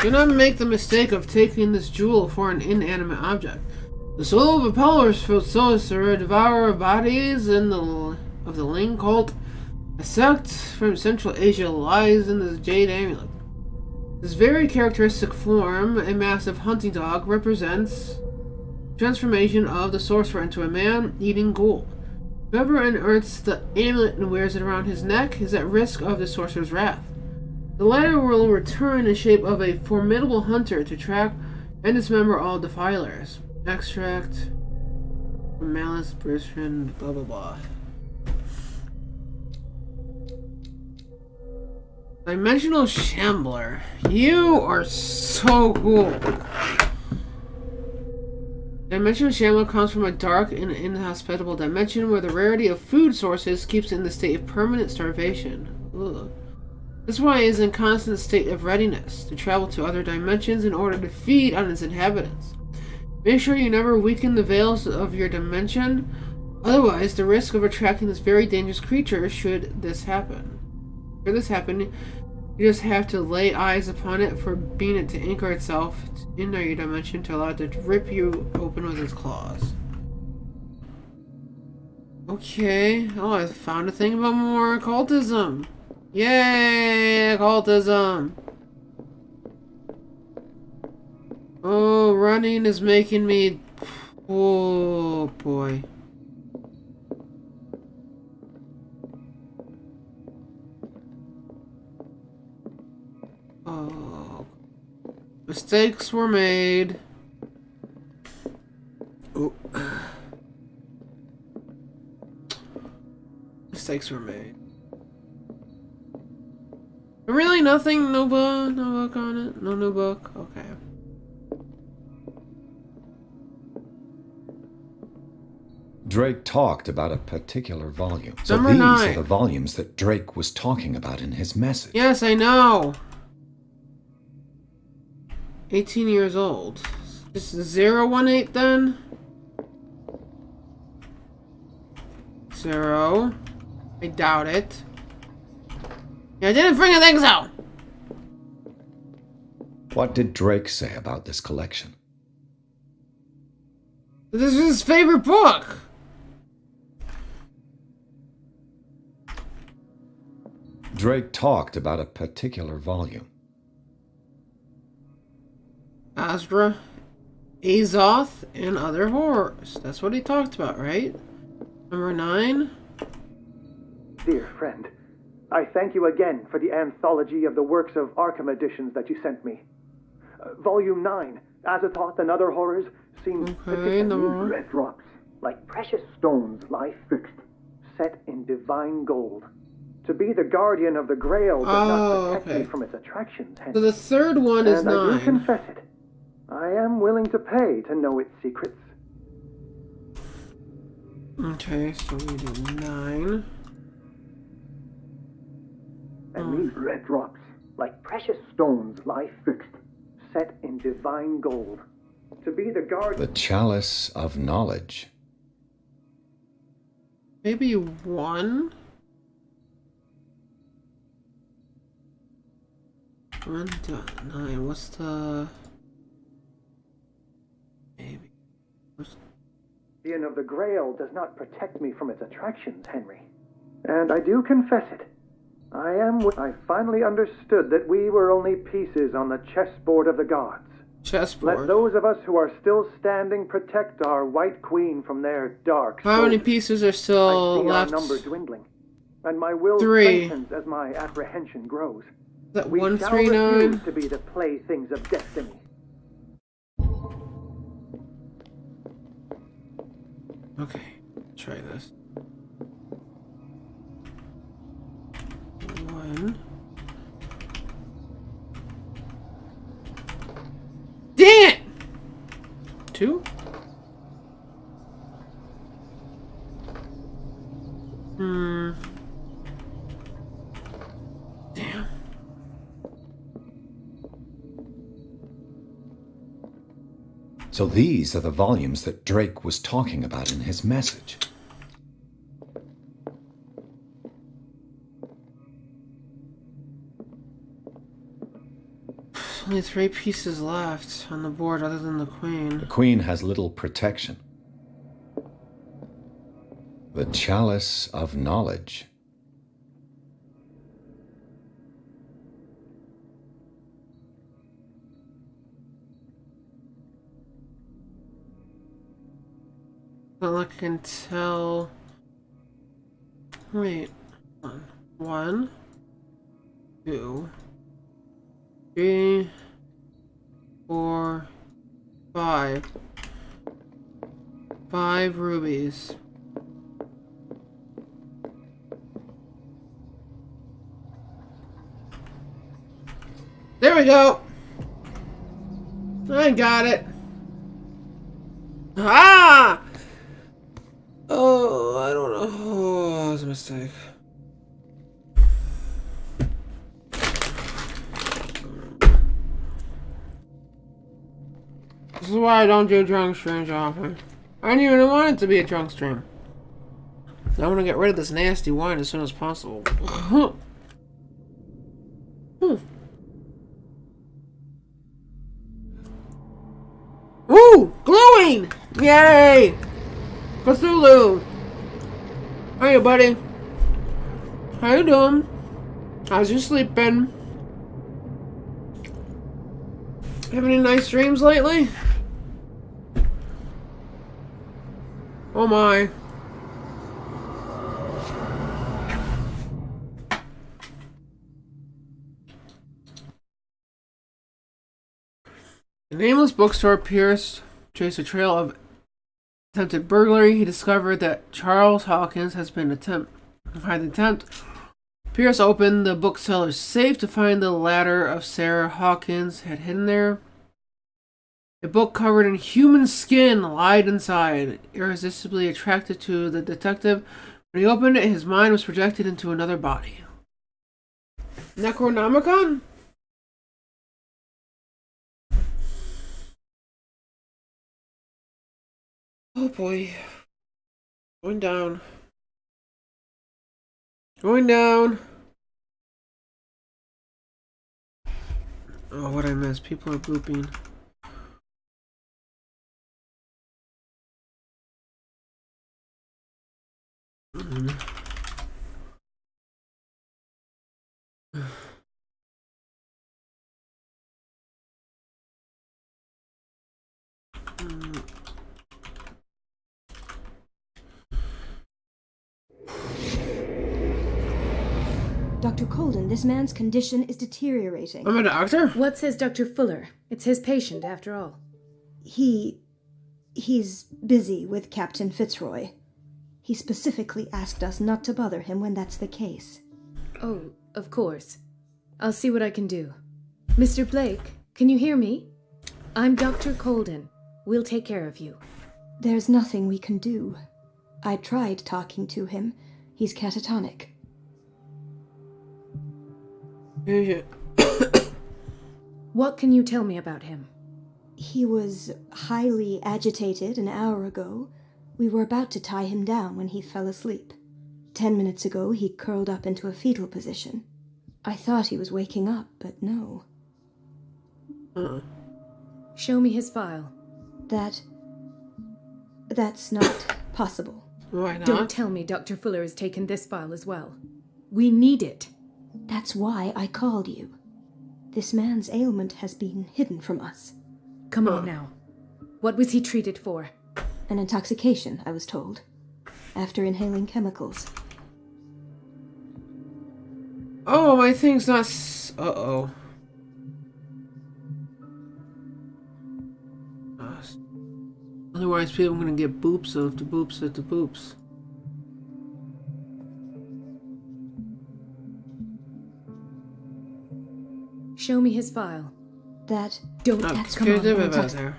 Do not make the mistake of taking this jewel for an inanimate object. The soul of a powerful sorcerer, devourer of bodies of the Ling cult, a sect from Central Asia, lies in this jade amulet. This very characteristic form, a massive hunting dog, represents transformation of the sorcerer into a man-eating ghoul. Whoever unearths the amulet and wears it around his neck is at risk of the sorcerer's wrath. The latter will return in the shape of a formidable hunter to track and dismember all defilers. Extract from Malice, Brisbane, blah blah blah. Dimensional Shambler. You are so cool. Dimensional Shambler comes from a dark and inhospitable dimension where the rarity of food sources keeps it in the state of permanent starvation. Ugh. This is why it is in constant state of readiness to travel to other dimensions in order to feed on its inhabitants. Make sure you never weaken the veils of your dimension, otherwise the risk of attracting this very dangerous creature should this happen. Should this happen, you just have to lay eyes upon it for being it to anchor itself in your dimension to allow it to rip you open with its claws. Okay, oh, I found a thing about more occultism. Yay, occultism! Oh, running is making me... Oh, boy. Oh. Mistakes were made. Oh. Mistakes were made. Really? Nothing? No book on it? No new book? Okay. Drake talked about a particular volume. So Number these 9. are the volumes that Drake was talking about in his message. Yes, I know. 18 years old. Just 018 then? 0. I doubt it. I didn't freaking think so! What did Drake say about this collection? This is his favorite book! Drake talked about a particular volume. Astra, Azoth, and other horrors. That's what he talked about, right? Number 9. Dear friend, I thank you again for the anthology of the works of Arkham editions that you sent me. Volume 9, Azathoth and Other Horrors, seems number red drops, like precious stones lie fixed, set in divine gold. To be the guardian of the Grail does not protect me from its attractions. So the third one is and 9. I do confess it. I am willing to pay to know its secrets. Okay, so we do 9. And these red drops, like precious stones, lie fixed, set in divine gold. To be the guardian... The Chalice of Knowledge. Maybe 1? 1.9. What's the... Maybe. guardian of the Grail does not protect me from its attractions, Henry. And I do confess it. I finally understood that we were only pieces on the chessboard of the gods. Chessboard. Let those of us who are still standing protect our White Queen from their dark How many souls. pieces are still I see left? our number dwindling, and my will 3. strengthens as my apprehension grows. Is that We shall 139? refuse to be the playthings of destiny. Okay, try this. 1. Dang it! 2. Damn. So these are the volumes that Drake was talking about in his message. Only 3 pieces left on the board other than the queen. The queen has little protection. The chalice of knowledge. Well, I can tell. Wait. 1, 2, 3, 4, 5. 5 rubies. There we go. I got it. Ah! Oh, I don't know. Oh, that was a mistake. This is why I don't do drunk streams often. I didn't even want it to be a drunk stream. I want to get rid of this nasty wine as soon as possible. Ooh! Glowing! Yay! Cthulhu! Hiya, buddy. How you doing? How's you sleeping? Have any nice dreams lately? Oh my. The nameless bookstore Pierce traced a trail of attempted burglary. He discovered that Charles Hawkins has been behind the attempt. Pierce opened the bookseller's safe to find the ladder of Sarah Hawkins had hidden there. A book covered in human skin lied inside. Irresistibly attracted to the detective, when he opened it, his mind was projected into another body. Necronomicon? Oh boy. Going down. Going down. Oh, what I missed. People are booping. Dr. Colden, this man's condition is deteriorating. I'm a doctor? What says Dr. Fuller? It's his patient, after all. He's busy with Captain Fitzroy. He specifically asked us not to bother him when that's the case. Oh, of course. I'll see what I can do. Mr. Blake, can you hear me? I'm Dr. Colden. We'll take care of you. There's nothing we can do. I tried talking to him. He's catatonic. Yeah. What can you tell me about him? He was highly agitated an hour ago. We were about to tie him down when he fell asleep. 10 minutes ago, he curled up into a fetal position. I thought he was waking up, but no. Show me his file. That's not possible. Why not? Don't tell me Dr. Fuller has taken this file as well. We need it. That's why I called you. This man's ailment has been hidden from us. Come on now. What was he treated for? An intoxication, I was told. After inhaling chemicals. Oh, my thing's not. Uh-oh. Otherwise, people are gonna get boops of the boops at the boops. Show me his file. That's Don't. come on, About there.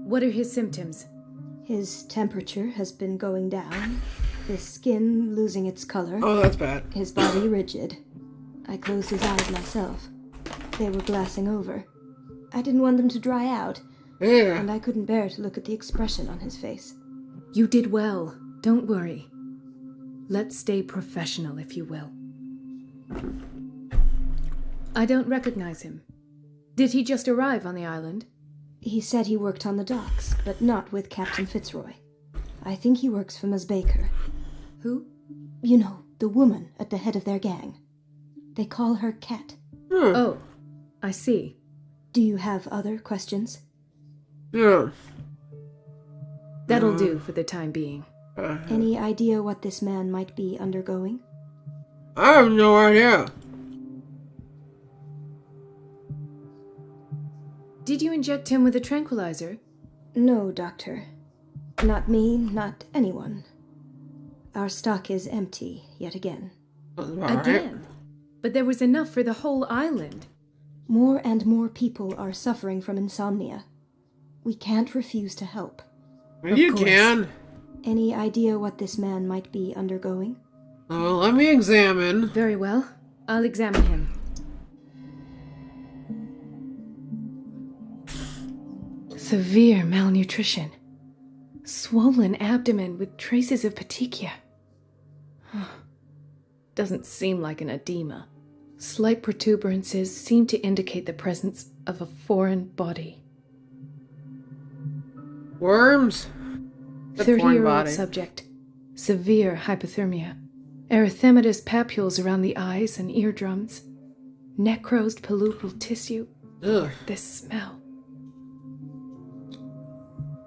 What are his symptoms? His temperature has been going down. His skin losing its color. Oh, that's bad. His body rigid. I closed his eyes myself. They were glassing over. I didn't want them to dry out. Yeah. And I couldn't bear to look at the expression on his face. You did well. Don't worry. Let's stay professional, if you will. I don't recognize him. Did he just arrive on the island? He said he worked on the docks, but not with Captain Fitzroy. I think he works for Ms. Baker. Who? You know, the woman at the head of their gang. They call her Cat. Oh, I see. Do you have other questions? Yeah. That'll do for the time being. Any idea what this man might be undergoing? I have no idea. Did you inject him with a tranquilizer? No, Doctor. Not me, not anyone. Our stock is empty yet again. Again? But there was enough for the whole island. More and more people are suffering from insomnia. We can't refuse to help. You course. can. Any idea what this man might be undergoing? Let me examine. Very well. I'll examine him. Severe malnutrition. Swollen abdomen with traces of petechia. Doesn't seem like an edema. Slight protuberances seem to indicate the presence of a foreign body. Worms? That foreign 30-year-old body. subject. Severe hypothermia. Erythematous papules around the eyes and eardrums. Necrosed palpebral tissue. Ugh. This smell.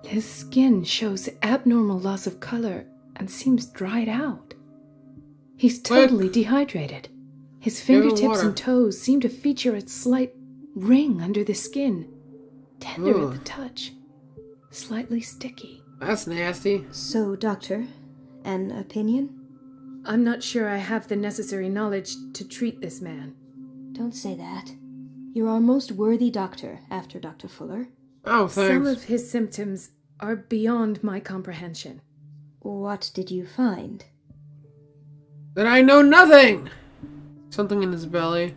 His skin shows abnormal loss of color and seems dried out. He's totally dehydrated. His Give him fingertips water. and toes seem to feature a slight ring under the skin. Tender Ugh. at the touch. Slightly sticky. That's nasty. So, Doctor, an opinion? I'm not sure I have the necessary knowledge to treat this man. Don't say that. You're our most worthy doctor after Dr. Fuller. Oh, thanks. Some of his symptoms are beyond my comprehension. What did you find? That I know nothing! Something in his belly.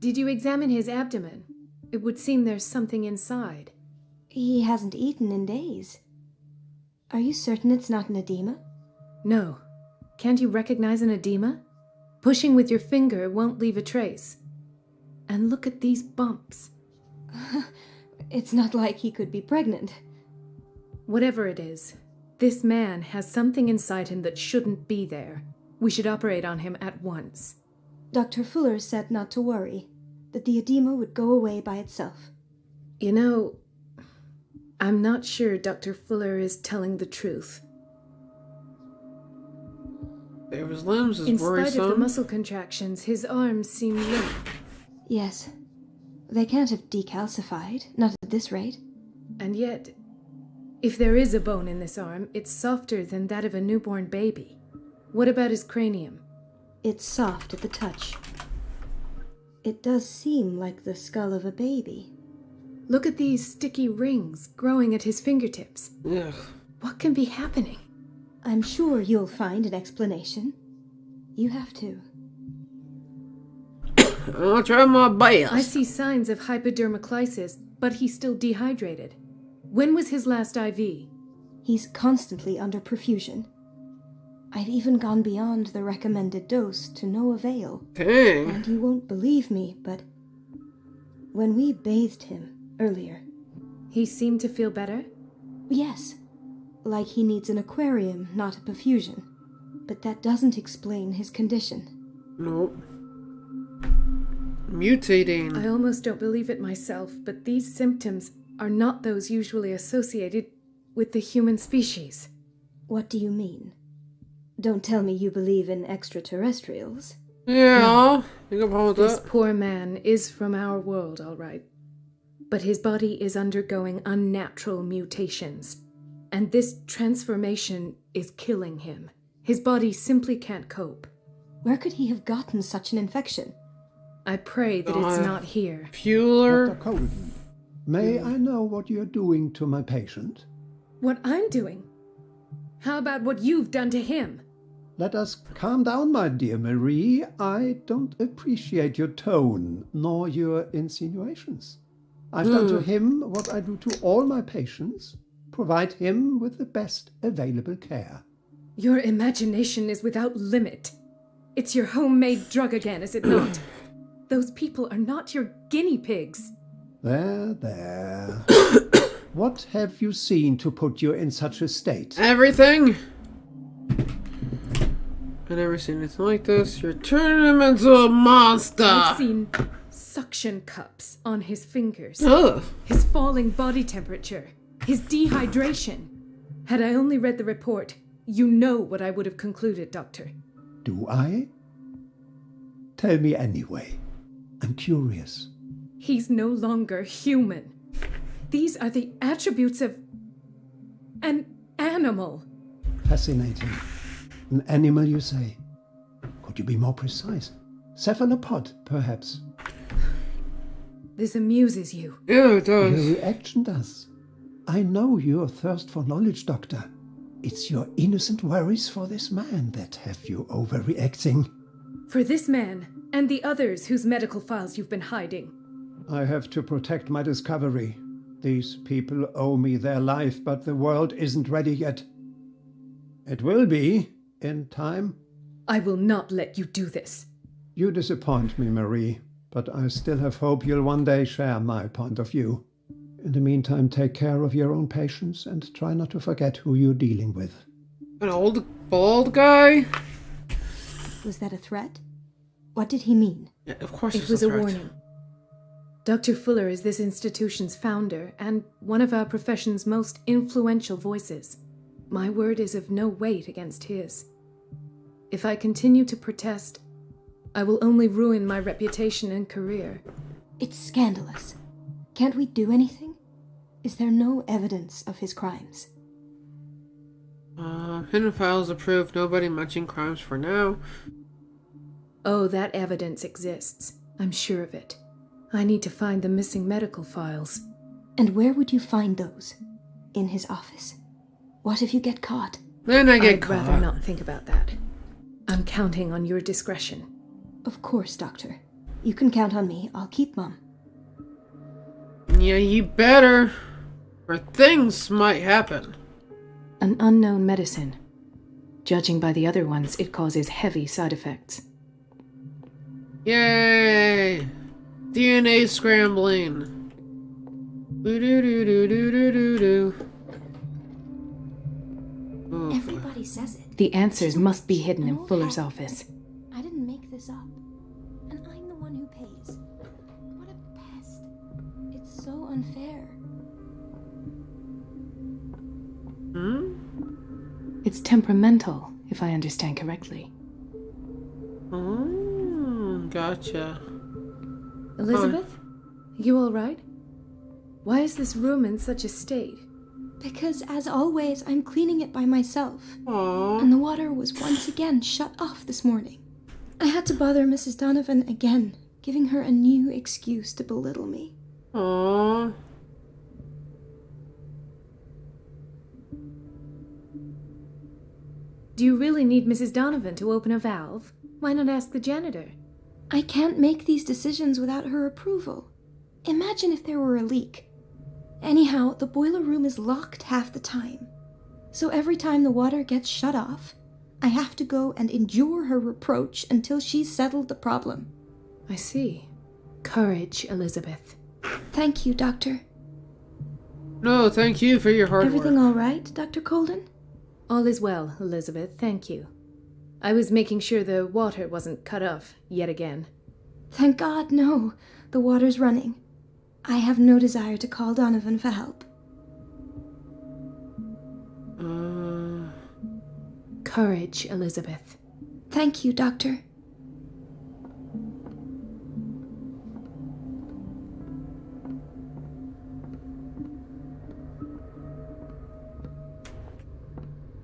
Did you examine his abdomen? It would seem there's something inside. He hasn't eaten in days. Are you certain it's not an edema? No. Can't you recognize an edema? Pushing with your finger won't leave a trace. And look at these bumps. It's not like he could be pregnant. Whatever it is, this man has something inside him that shouldn't be there. We should operate on him at once. Dr. Fuller said not to worry, that the edema would go away by itself. You know, I'm not sure Dr. Fuller is telling the truth. David's limbs is In spite of the worrisome. muscle contractions, his arms seem limp. Yes. They can't have decalcified, not at this rate. And yet, if there is a bone in this arm, it's softer than that of a newborn baby. What about his cranium? It's soft at the touch. It does seem like the skull of a baby. Look at these sticky rings growing at his fingertips. Ugh. What can be happening? I'm sure you'll find an explanation. You have to. I'll try my best. I see signs of hypodermoclysis, but he's still dehydrated. When was his last IV? He's constantly under perfusion. I've even gone beyond the recommended dose to no avail. Dang. And you won't believe me, but when we bathed him earlier, He seemed to feel better? yes, like he needs an aquarium, not a perfusion. But that doesn't explain his condition. Nope. Mutating. I almost don't believe it myself, but these symptoms are not those usually associated with the human species. What do you mean? Don't tell me you believe in extraterrestrials. Yeah, you got a problem with This that? poor man is from our world, all right. But his body is undergoing unnatural mutations. And this transformation is killing him. His body simply can't cope. Where could he have gotten such an infection? I pray that it's not here. Fueler. Dr. Colden, may I know what you're doing to my patient? What I'm doing? How about what you've done to him? Let us calm down, my dear Marie. I don't appreciate your tone, nor your insinuations. I've done to him what I do to all my patients, provide him with the best available care. Your imagination is without limit. It's your homemade drug again, is it not? Those people are not your guinea pigs. There, there. What have you seen to put you in such a state? Everything. I've never seen anything like this. You're turning him into a monster. I've seen suction cups on his fingers. Ugh. His falling body temperature. His dehydration. Had I only read the report, you know what I would have concluded, Doctor. Do I? Tell me anyway. I'm curious. He's no longer human. These are the attributes of an animal. Fascinating. An animal, you say? Could you be more precise? Cephalopod, perhaps? This amuses you. Yeah, it does. Your reaction does. I know your thirst for knowledge, Doctor. It's your innocent worries for this man that have you overreacting. For this man, and the others whose medical files you've been hiding. I have to protect my discovery. These people owe me their life, but the world isn't ready yet. It will be, in time. I will not let you do this. You disappoint me, Marie, but I still have hope you'll one day share my point of view. In the meantime, take care of your own patients and try not to forget who you're dealing with. An old bald guy? Was that a threat? What did he mean? Yeah, of course It was a warning. Dr. Fuller is this institution's founder and one of our profession's most influential voices. My word is of no weight against his. If I continue to protest, I will only ruin my reputation and career. It's scandalous. Can't we do anything? Is there no evidence of his crimes? Hidden files approved. Nobody mentioning crimes for now. Oh, that evidence exists. I'm sure of it. I need to find the missing medical files. And where would you find those? In his office? What if you get caught? Then I get I'd caught. rather not think about that. I'm counting on your discretion. Of course, Doctor. You can count on me. I'll keep mum. Yeah, you better. Or things might happen. An unknown medicine. Judging by the other ones, it causes heavy side effects. Yay! DNA scrambling. Boo-doo-doo-doo-doo-doo-doo. Oh, Everybody says it. The answers must be hidden in No, Fuller's I- office. I didn't make this up. And I'm the one who pays. What a pest. It's so unfair. It's temperamental, if I understand correctly. Gotcha. Elizabeth? You all right? Why is this room in such a state? Because, as always, I'm cleaning it by myself. Aww. And the water was once again shut off this morning. I had to bother Mrs. Donovan again, giving her a new excuse to belittle me. Aww. Do you really need Mrs. Donovan to open a valve? Why not ask the janitor? I can't make these decisions without her approval. Imagine if there were a leak. Anyhow, the boiler room is locked half the time. So every time the water gets shut off, I have to go and endure her reproach until she's settled the problem. I see. Courage, Elizabeth. Thank you, Doctor. No, thank you for your hard Everything work. all right, Dr. Colden? All is well, Elizabeth, thank you. I was making sure the water wasn't cut off yet again. Thank God, no. The water's running. I have no desire to call Donovan for help. Courage, Elizabeth. Thank you, Doctor.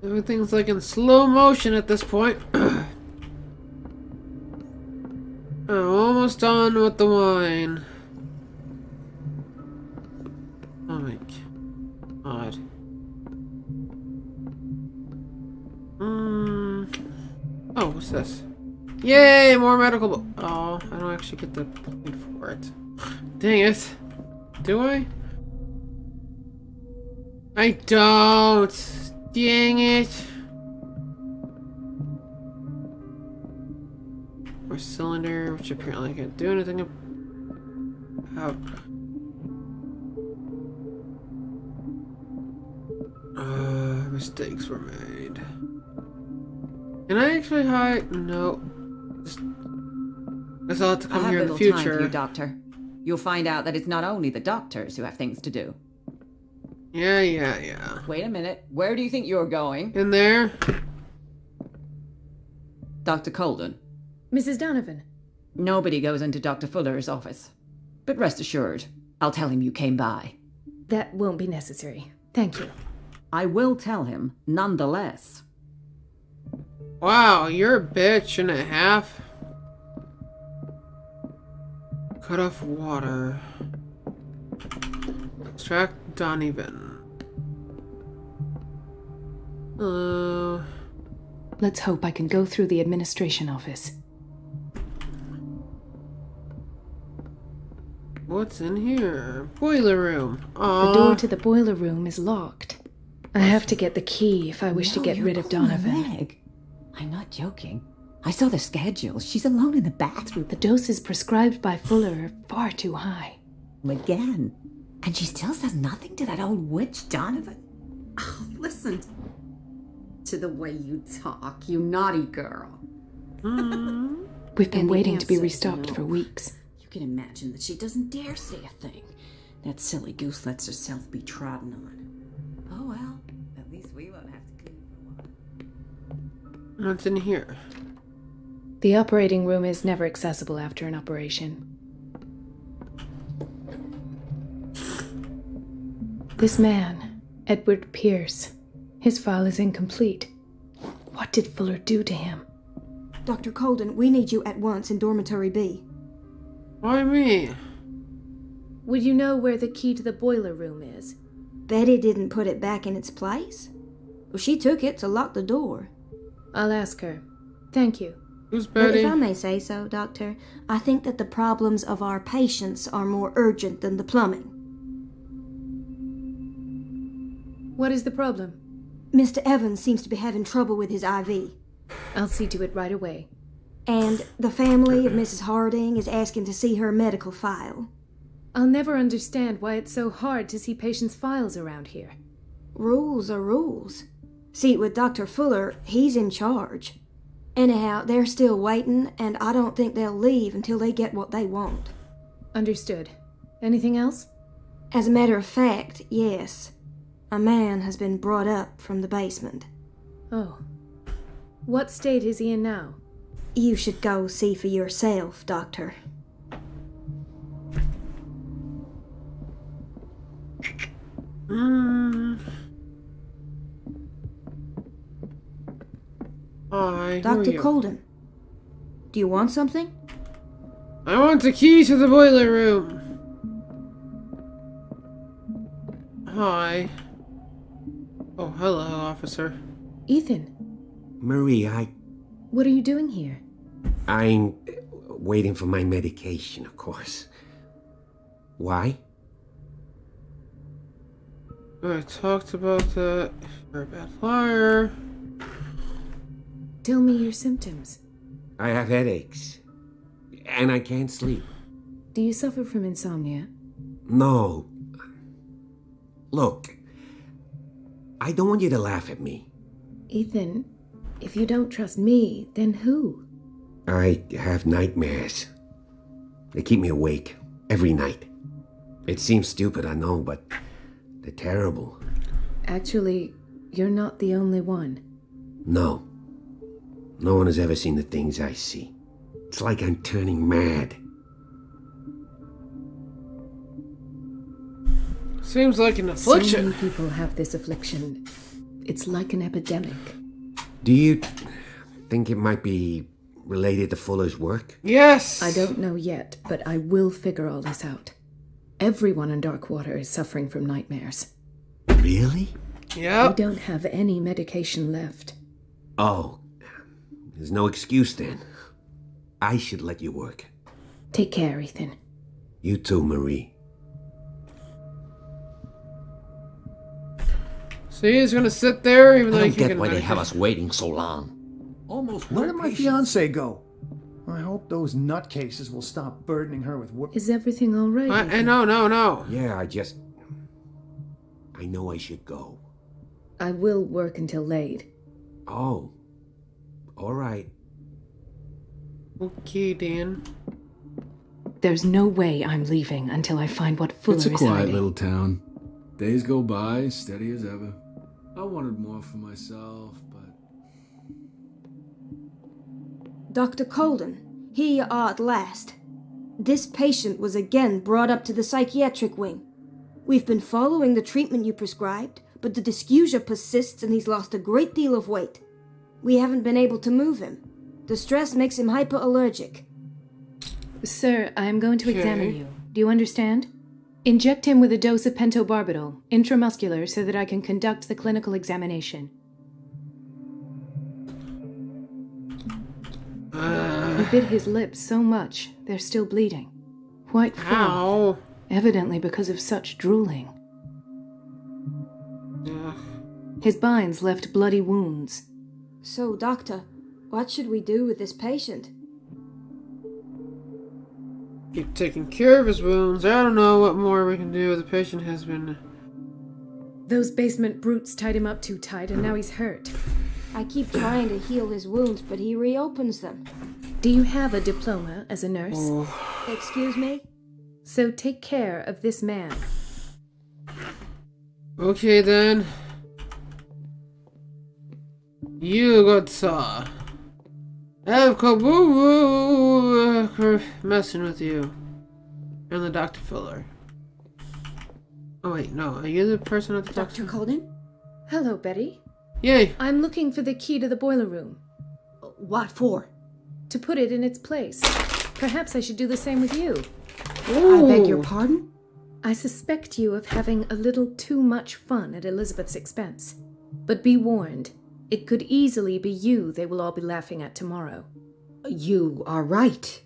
Everything's like in slow motion at this point. I'm almost done with the wine. Oh my god. Oh, what's this? Yay, more medical. Oh, I don't actually get the point for it. Dang it. Do I? I don't. Dang it. more cylinder, which apparently I can't do anything about. Mistakes were made. Can I actually hide? No. Guess I'll have to come here in the little time for future. you, Doctor. You'll find out that it's not only the doctors who have things to do. Yeah. Wait a minute. Where do you think you're going? In there? Dr. Colden. Mrs. Donovan. Nobody goes into Dr. Fuller's office. But rest assured, I'll tell him you came by. That won't be necessary. Thank you. I will tell him, nonetheless. Wow, you're a bitch and a half. Cut off water. Extract Donovan. Let's hope I can go through the administration office. What's in here? Boiler room. The door to the boiler room is locked. I have to get the key if I wish to get rid of Donovan. Meg. I'm not joking. I saw the schedule. She's alone in the bathroom. The doses prescribed by Fuller are far too high. Again. And she still says nothing to that old witch, Donovan. Oh, listen to the way you talk, you naughty girl. We've been And waiting the to be answer, restocked no. for weeks. You can imagine that she doesn't dare say a thing. That silly goose lets herself be trodden on. Oh well. At least we won't have to clean for a while. What's in here? The operating room is never accessible after an operation. This man, Edward Pierce, his file is incomplete. What did Fuller do to him? Dr. Colden, we need you at once in Dormitory B. Why me? Would you know where the key to the boiler room is? Betty didn't put it back in its place. Well, she took it to lock the door. I'll ask her. Thank you. Who's But Betty? if I may say so, Doctor, I think that the problems of our patients are more urgent than the plumbing. What is the problem? Mr. Evans seems to be having trouble with his IV. I'll see to it right away. And the family of Mrs. Harding is asking to see her medical file. I'll never understand why it's so hard to see patients' files around here. Rules are rules. See, with Dr. Fuller, he's in charge. Anyhow, they're still waiting, and I don't think they'll leave until they get what they want. Understood. Anything else? As a matter of fact, yes. A man has been brought up from the basement. Oh. What state is he in now? You should go see for yourself, Doctor. Hi, who are Dr. you? Colden, do you want something? I want the key to the boiler room. Hi. Oh, hello, officer. Ethan, Marie, what are you doing here? I'm waiting for my medication, of course. Why? I talked about that. You're a bad liar. Tell me your symptoms. I have headaches. And I can't sleep. Do you suffer from insomnia? No. Look, I don't want you to laugh at me. Ethan, if you don't trust me, then who? I have nightmares. They keep me awake every night. It seems stupid, I know, but they're terrible. Actually, you're not the only one. No. No one has ever seen the things I see. It's like I'm turning mad. Seems like an So affliction. many people have this affliction. It's like an epidemic. Do you think it might be related to Fuller's work? Yes! I don't know yet, but I will figure all this out. Everyone in Darkwater is suffering from nightmares. Really? We Yep. don't have any medication left. Oh, there's no excuse then. I should let you work. Take care, Ethan. You too, Marie. See, he's gonna sit there even though I he don't can get why they medicate. have us waiting so long. Almost Where no did my patience. fiancée go? I hope hope those nutcases will stop burdening her with work. Is everything all right? No. Yeah, I know I should go. I will work until late. Oh. All right. Okay, Dan. There's no way I'm leaving until I find what Fuller is It's a quiet hiding. little town. Days go by, steady as ever. I wanted more for myself, but... Dr. Colden, here you are at last. This patient was again brought up to the psychiatric wing. We've been following the treatment you prescribed, but the dysgeusia persists and he's lost a great deal of weight. We haven't been able to move him. The stress makes him hyperallergic. Sir, I am going to Okay. examine you. Do you understand? Inject him with a dose of pentobarbital, intramuscular, so that I can conduct the clinical examination. He bit his lips so much, they're still bleeding. Quite full. Ow. Evidently because of such drooling. Ugh. His binds left bloody wounds. So, Doctor, what should we do with this patient? Keep taking care of his wounds. I don't know what more we can do. The patient has been... Those basement brutes tied him up too tight, and now he's hurt. I keep trying to heal his wounds, but he reopens them. Do you have a diploma as a nurse? Oh. Excuse me? So take care of this man. Okay, then. You got saw. Have Kaboo messing with you. And the Dr. Fuller. Oh wait, no. Are you the person at the Dr. Colden? Hello, Betty. Yay! I'm looking for the key to the boiler room. What for? To put it in its place. Perhaps I should do the same with you. I beg your pardon? I suspect you of having a little too much fun at Elizabeth's expense. But be warned, it could easily be you they will all be laughing at tomorrow. You are right,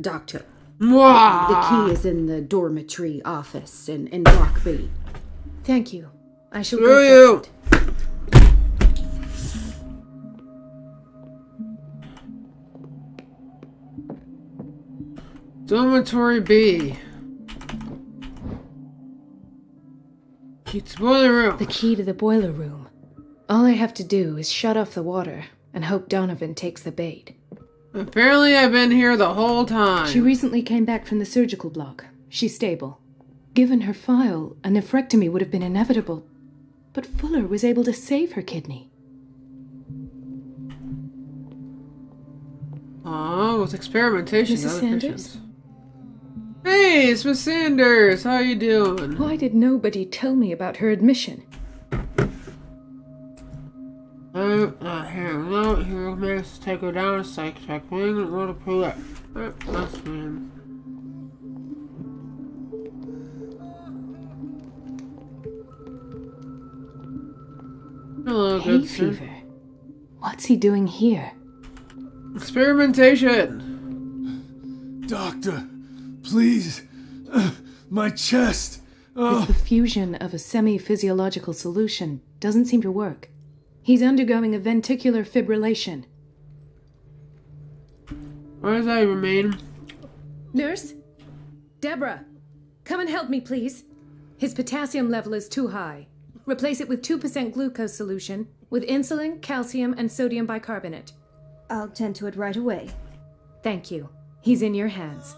Doctor. Mwah! The key is in the dormitory office in Block B. Thank you. I shall Screw go you. for it. Dormitory B. Key to the boiler room. The key to the boiler room. All I have to do is shut off the water and hope Donovan takes the bait. Apparently I've been here the whole time. She recently came back from the surgical block. She's stable. Given her file, a nephrectomy would have been inevitable. But Fuller was able to save her kidney. Aw, with experimentation. Mrs. other Sanders? patients. Hey, it's Miss Sanders. How you doing? Why did nobody tell me about her admission? Here, no, here, managed to take her down to psych wing and want to prove it. That's man. Hello, Hay good sir. fever. What's he doing here? Experimentation. Doctor, please. My chest. His diffusion of a semi-physiological solution doesn't seem to work. He's undergoing a ventricular fibrillation. Where does that even mean? Nurse? Deborah, come and help me, please. His potassium level is too high. Replace it with 2% glucose solution with insulin, calcium, and sodium bicarbonate. I'll tend to it right away. Thank you. He's in your hands.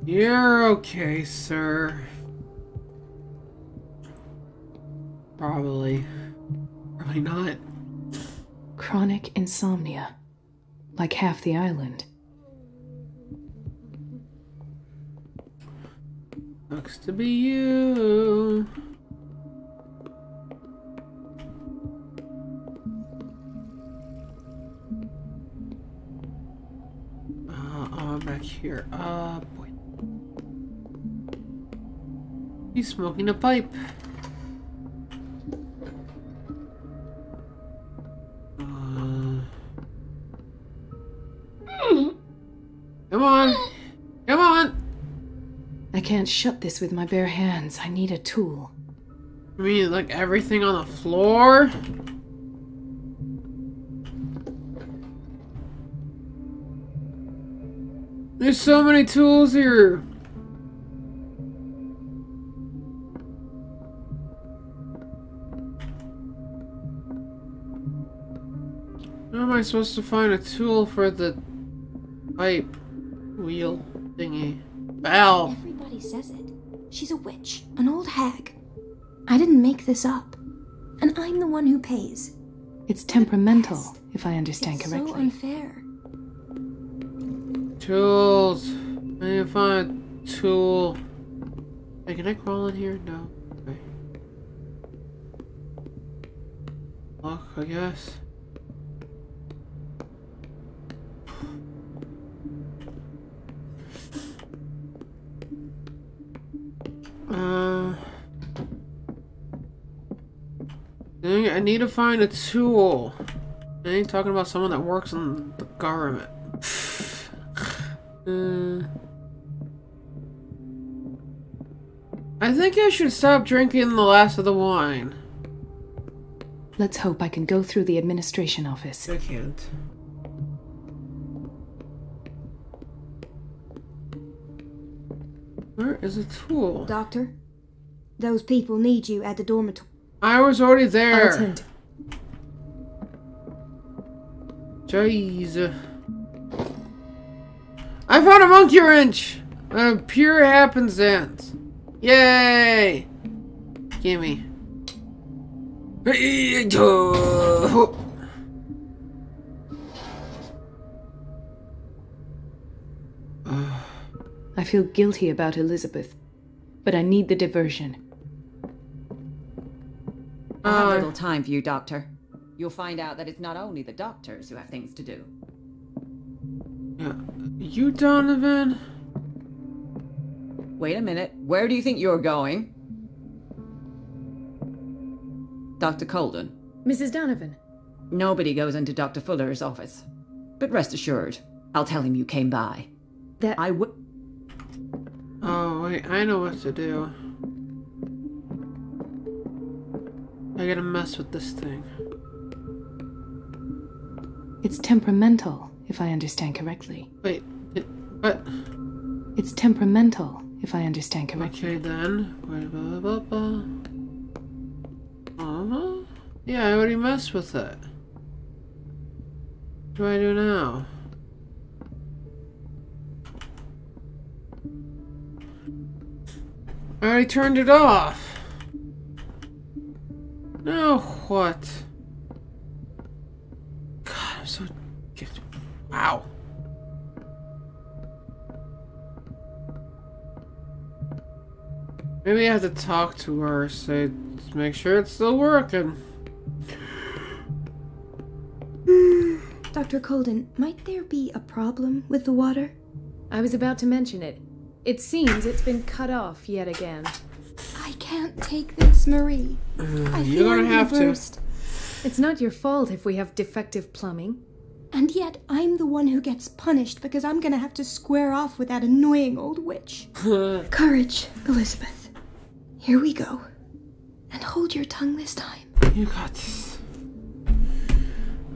You're okay, sir. Probably. Probably not. Chronic insomnia. Like half the island. Looks to be you. Back here. Boy. He's smoking a pipe. Come on. Come on. I can't shut this with my bare hands. I need a tool. I mean, like everything on the floor? There's so many tools here. How am I supposed to find a tool for the pipe wheel thingy? Bell. Everybody says it. She's a witch, an old hag. I didn't make this up. And I'm the one who pays. It's temperamental, if I understand It's correctly. so unfair. Tools. I need to find a tool. Hey, can I crawl in here? No. Okay. Lock, I guess. I need to find a tool. I ain't talking about someone that works in the government. I think I should stop drinking the last of the wine. Let's hope I can go through the administration office. I can't. Where is a tool? Doctor, those people need you at the dormitory. I was already there. I'll tend. Jeez. I found a monkey wrench! A pure happenstance. Yay! Gimme. I feel guilty about Elizabeth, but I need the diversion. I have little time for you, Doctor. You'll find out that it's not only the doctors who have things to do. You, Donovan? Wait a minute. Where do you think you're going? Dr. Colden. Mrs. Donovan. Nobody goes into Dr. Fuller's office. But rest assured, I'll tell him you came by. That I would. Oh, wait, I know what to do. I gotta mess with this thing. it's temperamental, if I understand correctly. Wait, what? It's temperamental, if I understand correctly. Okay then. Wait, blah, blah, blah. Uh-huh. Yeah, I already messed with it. What do I do now? I already turned it off. Now what? God, I'm so... Wow. Maybe I have to talk to her, say, make sure it's still working. Dr. Colden, might there be a problem with the water? I was about to mention it. It seems it's been cut off yet again. I can't take this, Marie. I feel You're gonna have to. reversed. It's not your fault if we have defective plumbing. And yet, I'm the one who gets punished because I'm gonna have to square off with that annoying old witch. Courage, Elizabeth. Here we go. And hold your tongue this time. You got this.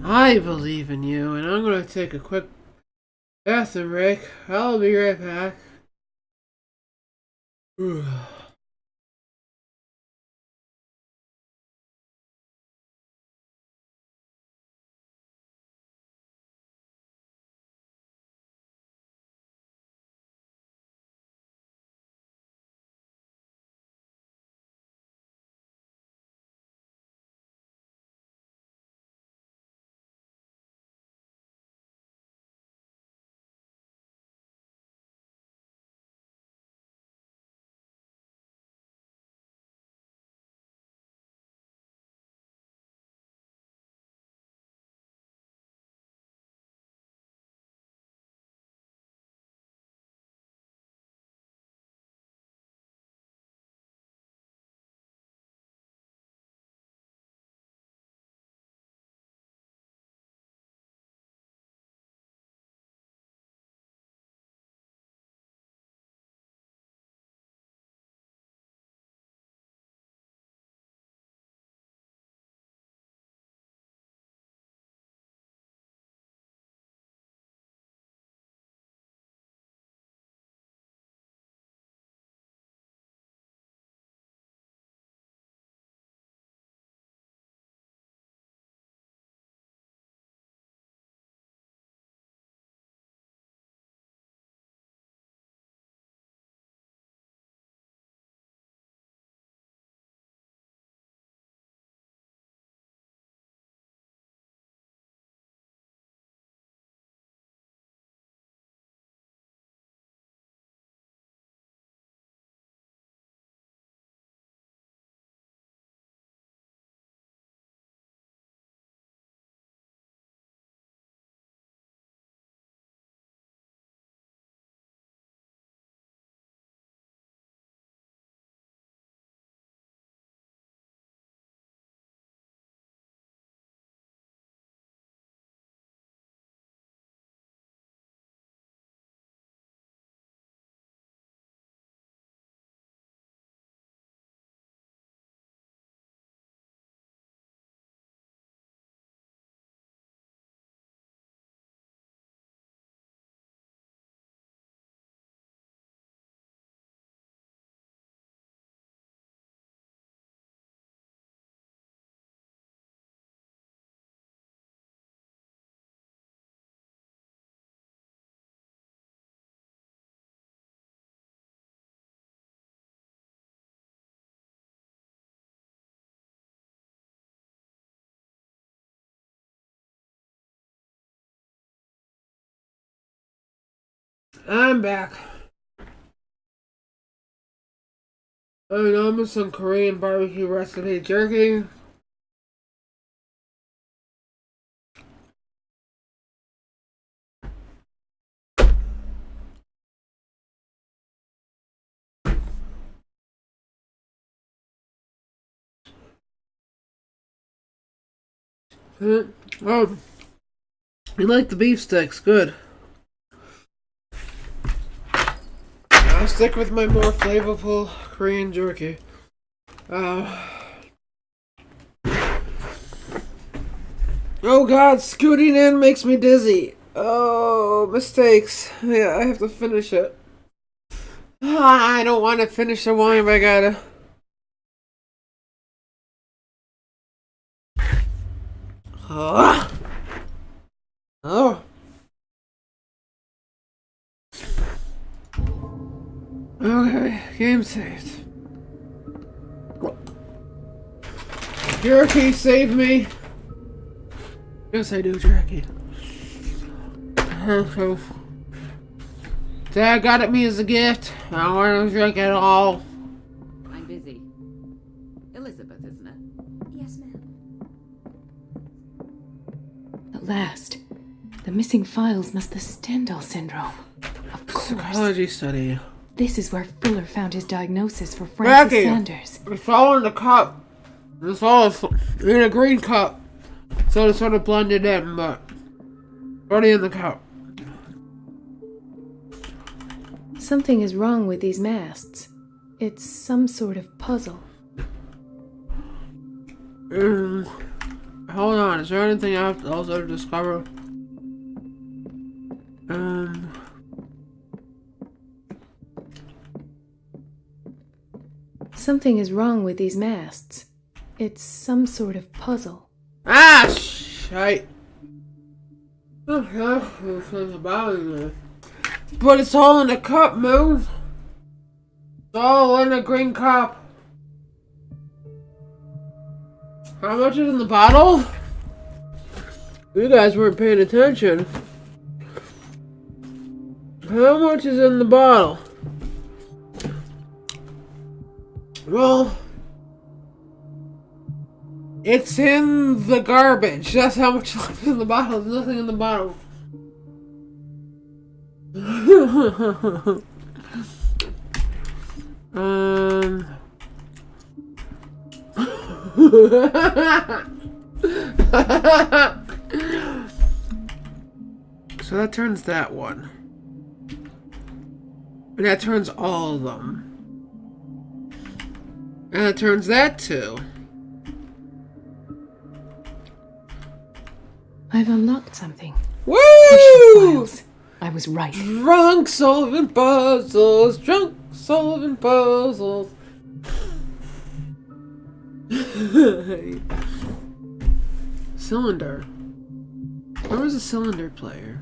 I believe in you, and I'm gonna take a quick bathroom break. I'll be right back. I'm back. I know some Korean barbecue recipe jerky. Oh, you like the beef sticks? Good. I'll stick with my more flavorful Korean jerky. Oh God, scooting in makes me dizzy. Oh, mistakes. Yeah, I have to finish it. I don't want to finish the wine, but I gotta. Oh. Oh. Okay, game saved. Jerky, save me. Yes, I do, Jerky. So, Dad got it me as a gift. I don't want to drink it all. I'm busy. Elizabeth, isn't it? Yes, ma'am. At last, the missing files must be Stendhal syndrome. Of course. Psychology study. This is where Fuller found his diagnosis for Francis Jackie, Sanders. it's all in the cup. It's all in a green cup. So it's sort of blended in, but already in the cup. Something is wrong with these masts. It's some sort of puzzle. Hold on, is there anything I have to also discover? Something is wrong with these masts. It's some sort of puzzle. Ah, shite. Okay, but it's all in a cup, Moon. It's all in a green cup. How much is in the bottle? You guys weren't paying attention. How much is in the bottle? Well, it's in the garbage. That's how much is in the bottle. There's nothing in the bottle. So that turns that one. And that turns all of them. And that turns that too. I've unlocked something. Woo! Files. I was right. Drunk solving puzzles. Drunk solving puzzles. Cylinder. Where was the cylinder player?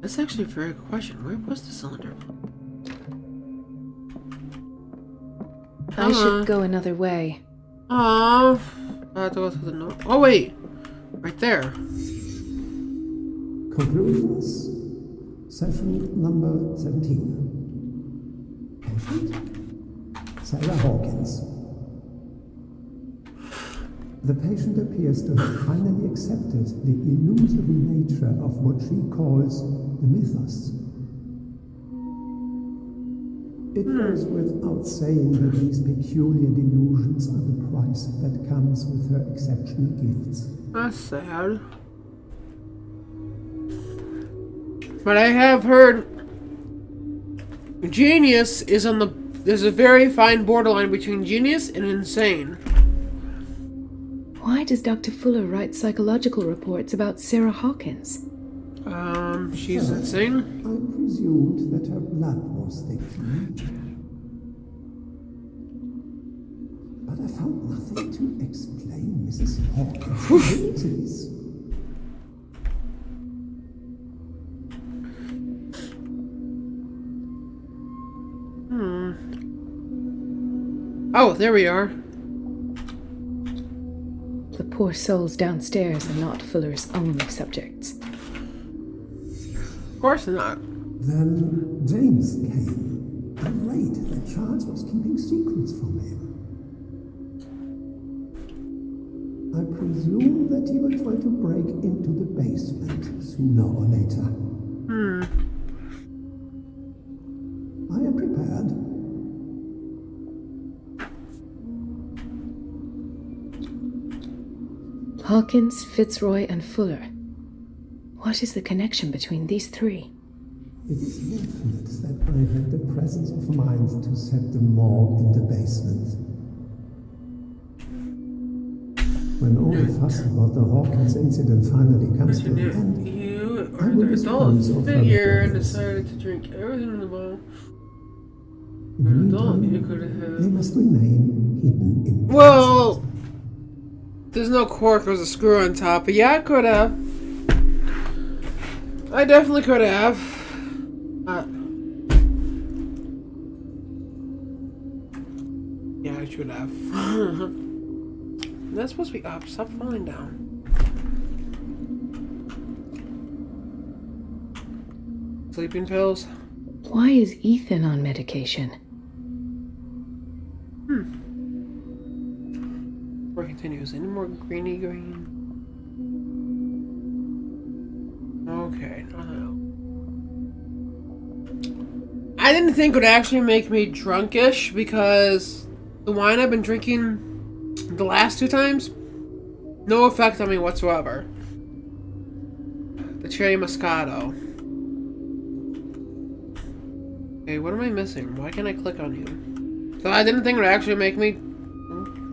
That's actually a very good question. Where was the cylinder player? I should go another way. Oh, I have to go through the north. Oh wait, right there. Conclusions. Session number 17. Patient? Sarah Hawkins. The patient appears to have finally accepted the illusory nature of what she calls the mythos. It goes without saying that these peculiar delusions are the price that comes with her exceptional gifts. That's sad. But I have heard genius is on the... There's a very fine borderline between genius and insane. Why does Dr. Fuller write psychological reports about Sarah Hawkins? She's insane. I presumed that her blood was thickened. But I found nothing to explain Mrs. Hawkins' abilities. Oh, there we are. The poor souls downstairs are not Fuller's only subjects. course not. Then James came, irate that Charles was keeping secrets from him. I presume that he will try to break into the basement sooner or later. I am prepared. Hawkins, Fitzroy, and Fuller. What is the connection between these three? It is definite that I had the presence of mind to set the morgue in the basement. When all the fuss about the Hawkins incident finally comes to an end, You I are will the adult dispose of figure and other decided to drink everything in the bowl. In the An adult, meantime, you could have. they must remain hidden in Well, there's no cork, there's a screw on top, but yeah, I could have. I definitely could have. Yeah, I should have. That's supposed to be up. Stop falling down. Sleeping pills. Why is Ethan on medication? Or continues. Any more greeny green? Okay, no. I didn't think it would actually make me drunkish because the wine I've been drinking the last 2 times, no effect on me whatsoever. The cherry Moscato. Okay, what am I missing? Why can't I click on you? So I didn't think it would actually make me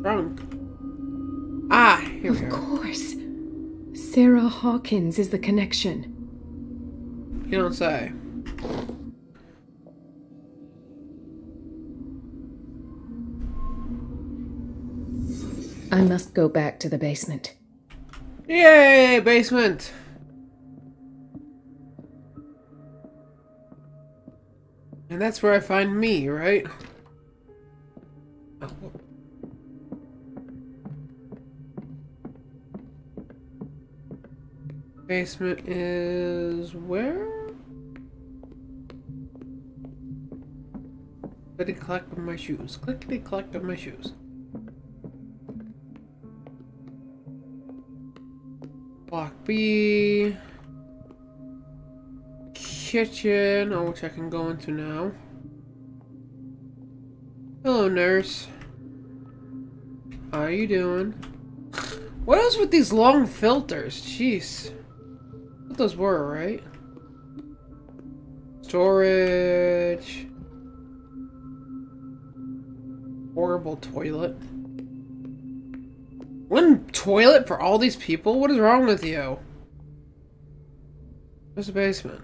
drunk. Ah, here we Of go. course. Sarah Hawkins is the connection. You don't say. I must go back to the basement. Yay, basement! And that's where I find me, right? Oh. Basement is where? Clickety clack of my shoes. Clickety clack of my shoes. Block B. Kitchen, which I can go into now. Hello, nurse. How you doing? What else with these long filters? Jeez. What those were, right? Storage. Horrible toilet. One toilet for all these people? What is wrong with you? Where's the basement?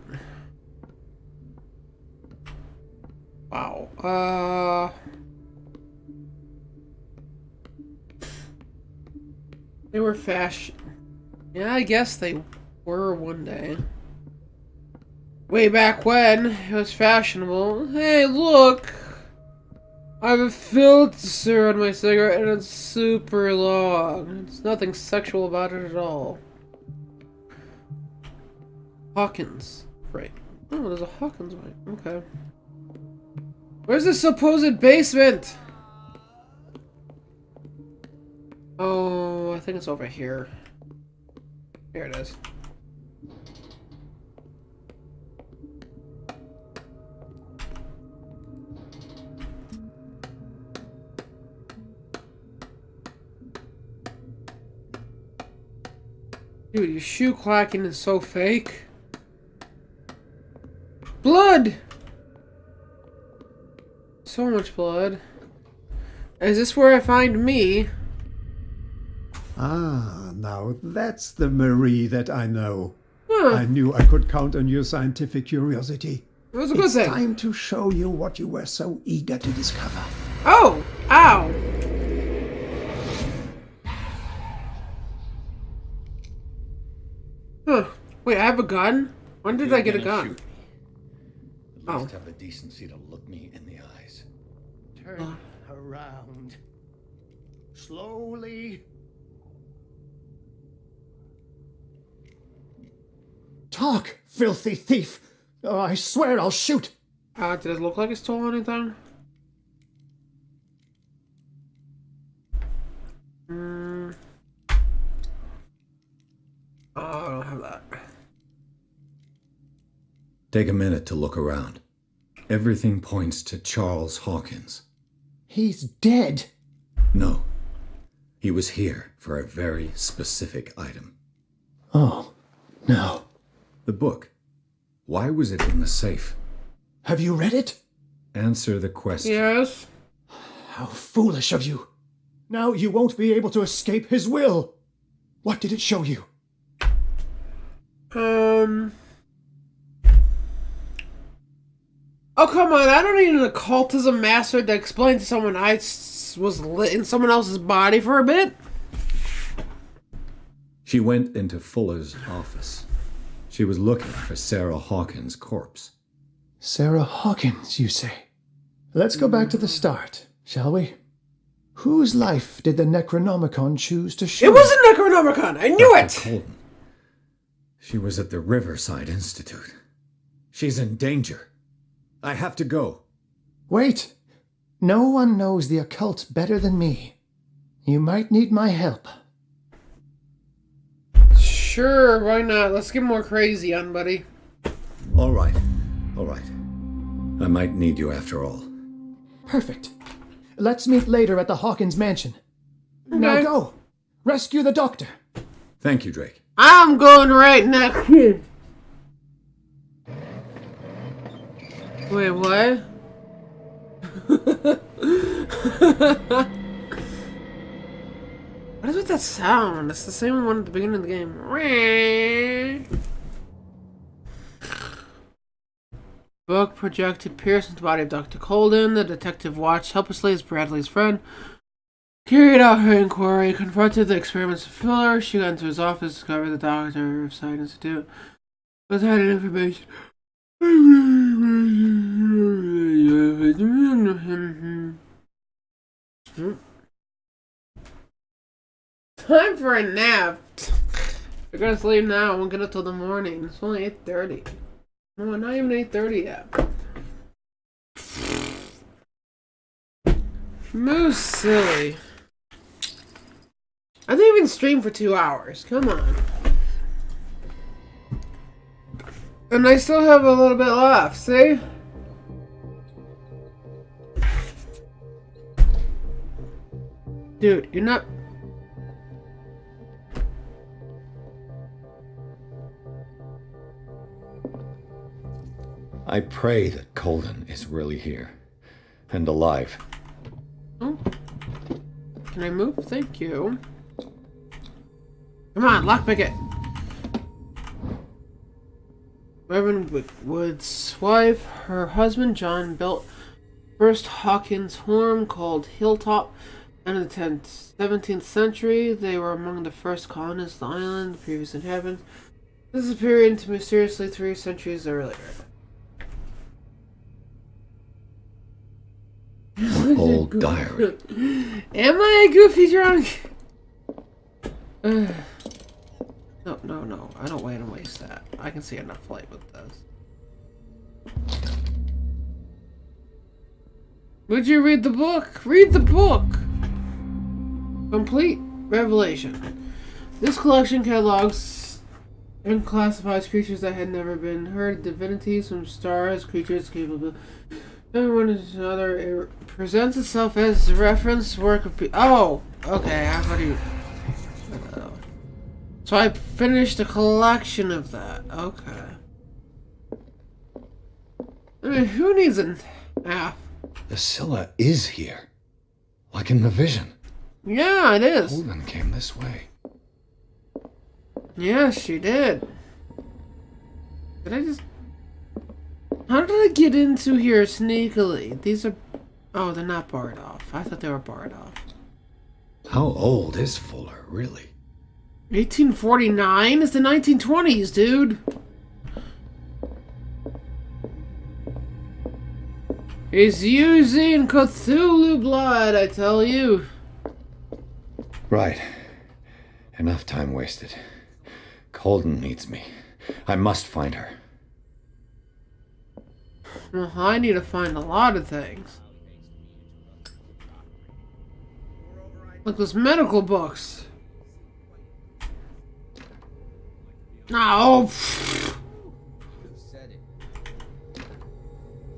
Wow. They were fashion. Yeah, I guess they were one day. Way back when it was fashionable. Hey, look! I have a filter on my cigarette and it's super long. There's nothing sexual about it at all. Hawkins. Right. Oh, there's a Hawkins way. Okay. Where's the supposed basement? Oh, I think it's over here. Here it is. Dude, your shoe clacking is so fake. Blood! So much blood. Is this where I find me? Ah, now that's the Marie that I know. Huh. I knew I could count on your scientific curiosity. It was a good It's thing. time to show you what you were so eager to discover. Oh! Ow! Huh. Wait, I have a gun? When did I get a gun? Shoot me. At least have the decency to look me in the eyes. Turn around. Slowly. Talk, filthy thief! Oh, I swear I'll shoot. Did it look like it stole anything? Oh, I don't have that. Take a minute to look around. Everything points to Charles Hawkins. He's dead. No. He was here for a very specific item. Oh, no. The book. Why was it in the safe? Have you read it? Answer the question. Yes. How foolish of you. Now you won't be able to escape his will. What did it show you? Oh, come on. I don't need an occultism master to explain to someone I was lit in someone else's body for a bit. She went into Fuller's office. She was looking for Sarah Hawkins' corpse. Sarah Hawkins, you say? Let's go back to the start, shall we? Whose life did the Necronomicon choose to show? It wasn't Necronomicon! I knew it! Colton. She was at the Riverside Institute. She's in danger. I have to go. Wait. No one knows the occult better than me. You might need my help. Sure, why not? Let's get more crazy on, buddy. All right. All right. I might need you after all. Perfect. Let's meet later at the Hawkins mansion. Okay. Now go. Rescue the doctor. Thank you, Drake. I'm going right now. Wait, what? What is with that sound? It's the same one at the beginning of the game. Book projected Pearson's the body of Dr. Colden. The detective watched helplessly as Bradley's friend carried out her inquiry, confronted the experiments of Fuller. She got into his office, discovered the doctor of Science Institute was hiding information. Time for a nap. We're gonna sleep now. We'll get up till the morning. It's only 8:30. No, not even 8:30 yet. Moose silly. I didn't even stream for 2 hours. Come on. And I still have a little bit left, see? Dude, you're not... I pray that Colden is really here. And alive. Oh. Can I move? Thank you. Come on, lockpick it. Reverend Wood's wife, her husband John built first Hawkins home called Hilltop in the 17th century. They were among the first colonists of the island, the previous inhabitants disappeared into mysteriously 3 centuries earlier. Old diary. Am I a goofy drunk? No. I don't want to waste that. I can see enough light with this. Would you read the book? Read the book! Complete Revelation. This collection catalogs and classifies creatures that had never been heard, divinities from stars, creatures capable of one another. It presents itself as a reference work of oh! Okay, I thought you... So I finished a collection of that. Okay. I mean, who needs an app? The Scylla is here. Like in the vision. Yeah, it is. Colden came this way. Yeah, she did. Did I just... How did I get into here sneakily? These are... Oh, they're not barred off. I thought they were barred off. How old is Fuller, really? 1849? It's the 1920s, dude. It's using Cthulhu blood, I tell you. Right. Enough time wasted. Colden needs me. I must find her. Well, I need to find a lot of things. Like those medical books. Oh!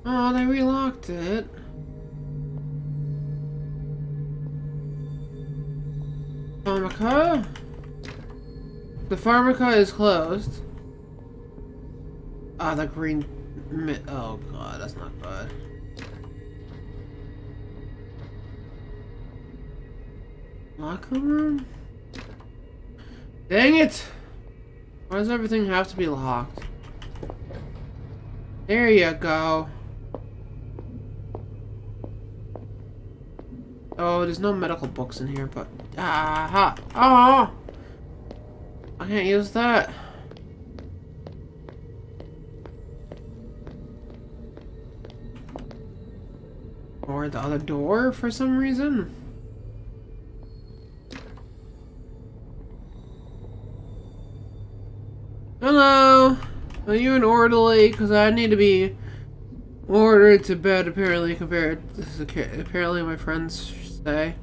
Oh, they relocked it. Pharmaca? The Pharmaca is closed. Ah, the green... Oh god, that's not good. Locker room? Dang it! Why does everything have to be locked? There you go. Oh, there's no medical books in here, but... Aha! Oh! I can't use that. Or the other door for some reason. Hello! Are you an orderly? Because I need to be ordered to bed, apparently, apparently my friends say.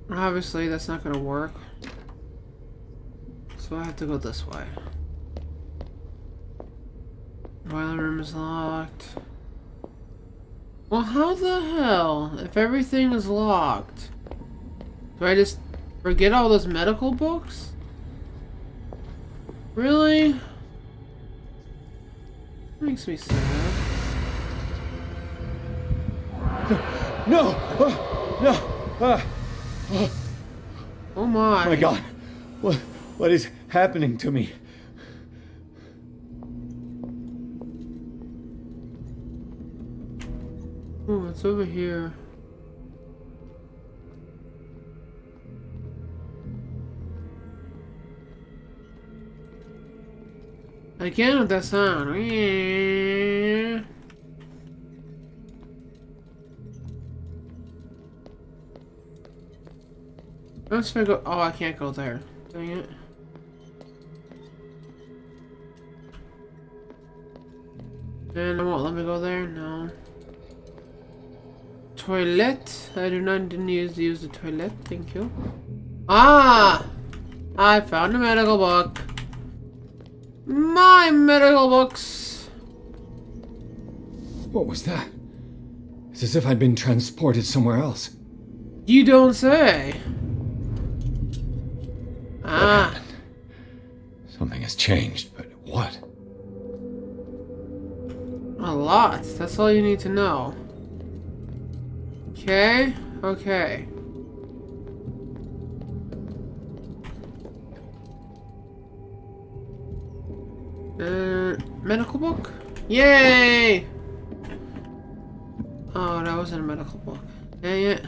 Obviously, that's not gonna work. So I have to go this way. Boiler room is locked. Well, how the hell? If everything is locked, do I just forget all those medical books? Really? Makes me sad. No! No! Oh my. My God. What is happening to me? Oh, it's over here. Again with that sound. Let's go. Oh, I can't go there. Dang it. And it won't let me go there? No. Toilet? I do not need to use the toilet. Thank you. Ah! I found a medical book. My medical books! What was that? It's as if I'd been transported somewhere else. You don't say. Ah. Something has changed, but what? A lot. That's all you need to know. Okay. Okay. Medical book? Yay! Oh, that wasn't a medical book. Dang it.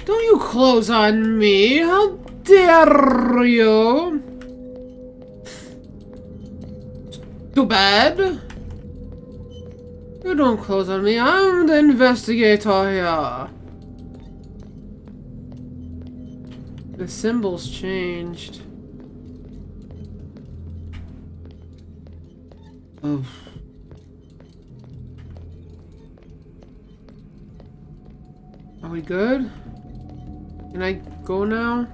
Don't you close on me! How dare you! Too bad. You don't close on me. I'm the investigator here. The symbols changed. Oh. Are we good? Can I go now?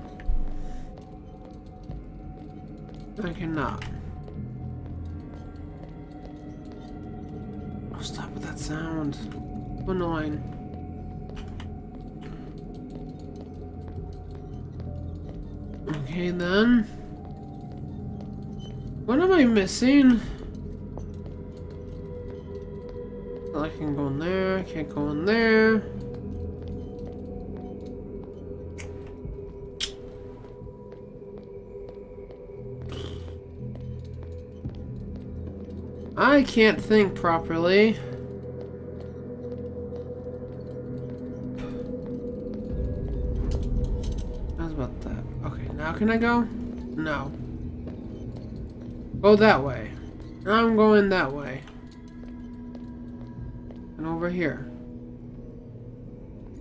I cannot. Oh, stop with that sound. So annoying. Okay then. What am I missing? I can go in there, I can't go in there. I can't think properly. How's about that? Okay, now can I go? No. Go that way. Now I'm going that way. And over here.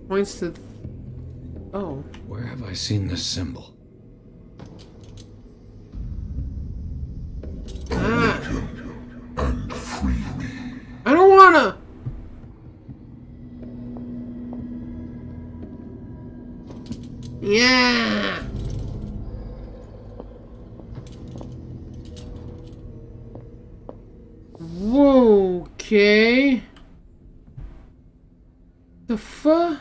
Points to... Oh. Where have I seen this symbol? Whoa, okay. The fuck?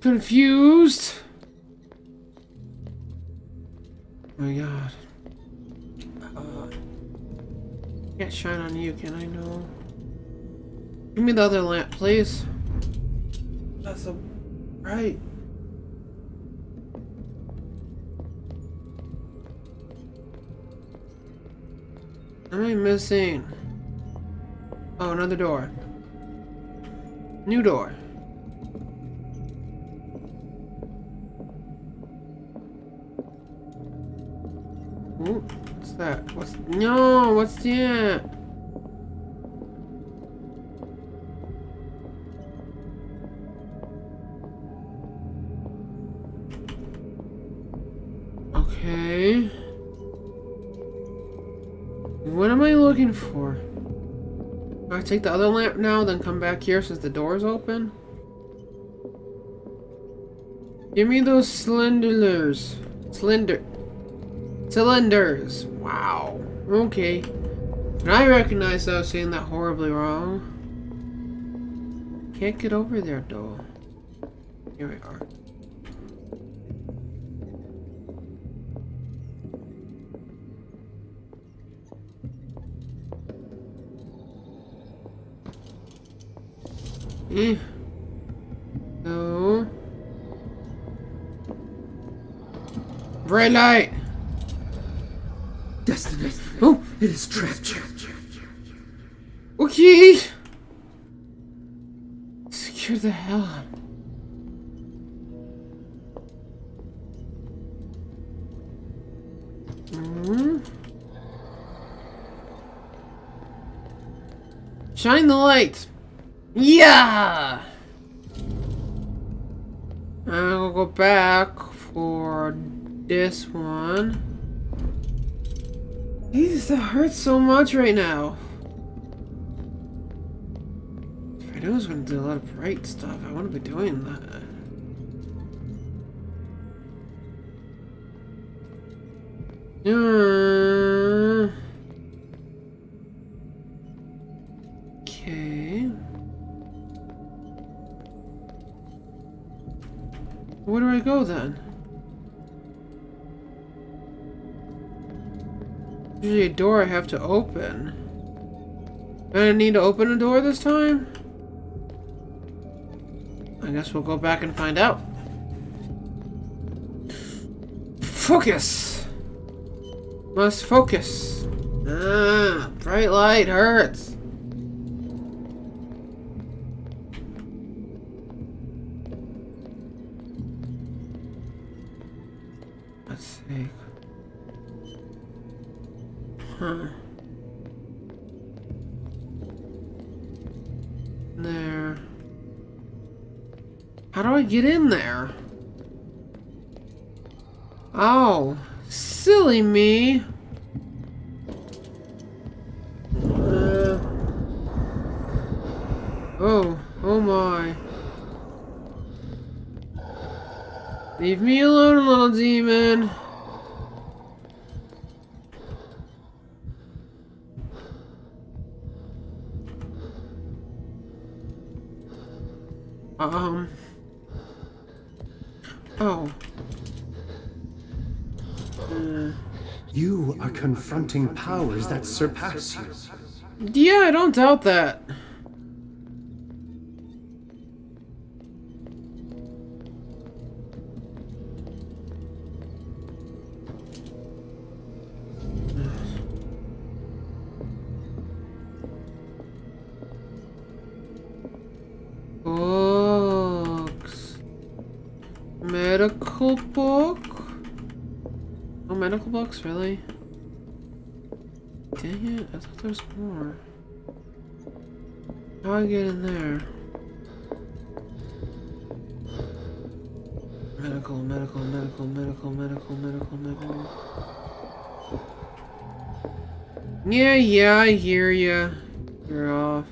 Confused? Oh my god. Can't shine on you, can I? No. Give me the other lamp, please. That's so bright. What am I missing? Oh, another door. New door. Ooh, what's that? What's that? Okay. What am I looking for? Do I take the other lamp now, then come back here since the door's open? Give me those cylinders. Cylinders. Wow. Okay. And I recognize I was saying that horribly wrong. Can't get over there, though. Here we are. No. Bright light. Destiny. Oh, it is trapped. Okay. Secure the hell out. Shine the light. Yeah. I'll go back for this one. Jesus, that hurts so much right now. If I knew I was going to do a lot of bright stuff, I wouldn't be doing that. Okay. Where do I go then? Usually a door I have to open. And I need to open a door this time? I guess we'll go back and find out. Focus! Must focus. Ah, bright light hurts. Let's see. Huh. There. How do I get in there? Oh, silly me. Oh my. Leave me alone, little demon. Oh. You are confronting powers that surpass you. Yeah, I don't doubt that. Books. Medical book? Oh, medical books, really? Dang it, I thought there was more. How do I get in there? Medical. Yeah, I hear ya. You're off.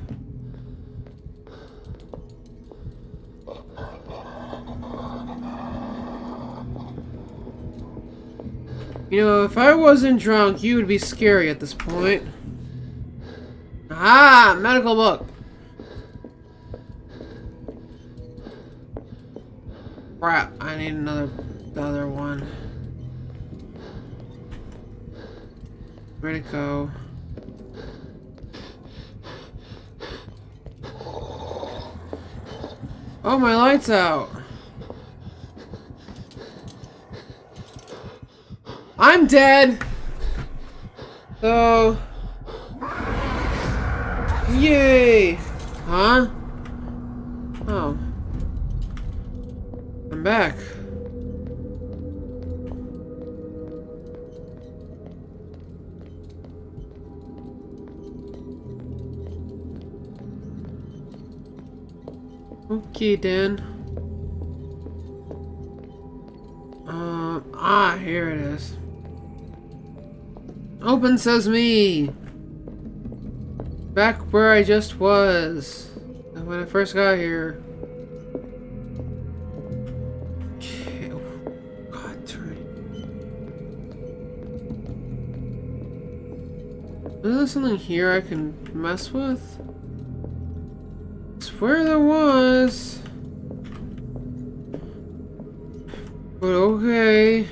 You know, if I wasn't drunk, you would be scary at this point. Ah, medical book. Crap, I need another one. Where'd it go? Oh, my light's out. I'm dead. So, yay. Huh? Oh. I'm back. Okay, then. Here it is. Open sesame! Back where I just was. When I first got here. Okay. Oh, God, turn it. Is there something here I can mess with? I swear there was. But okay.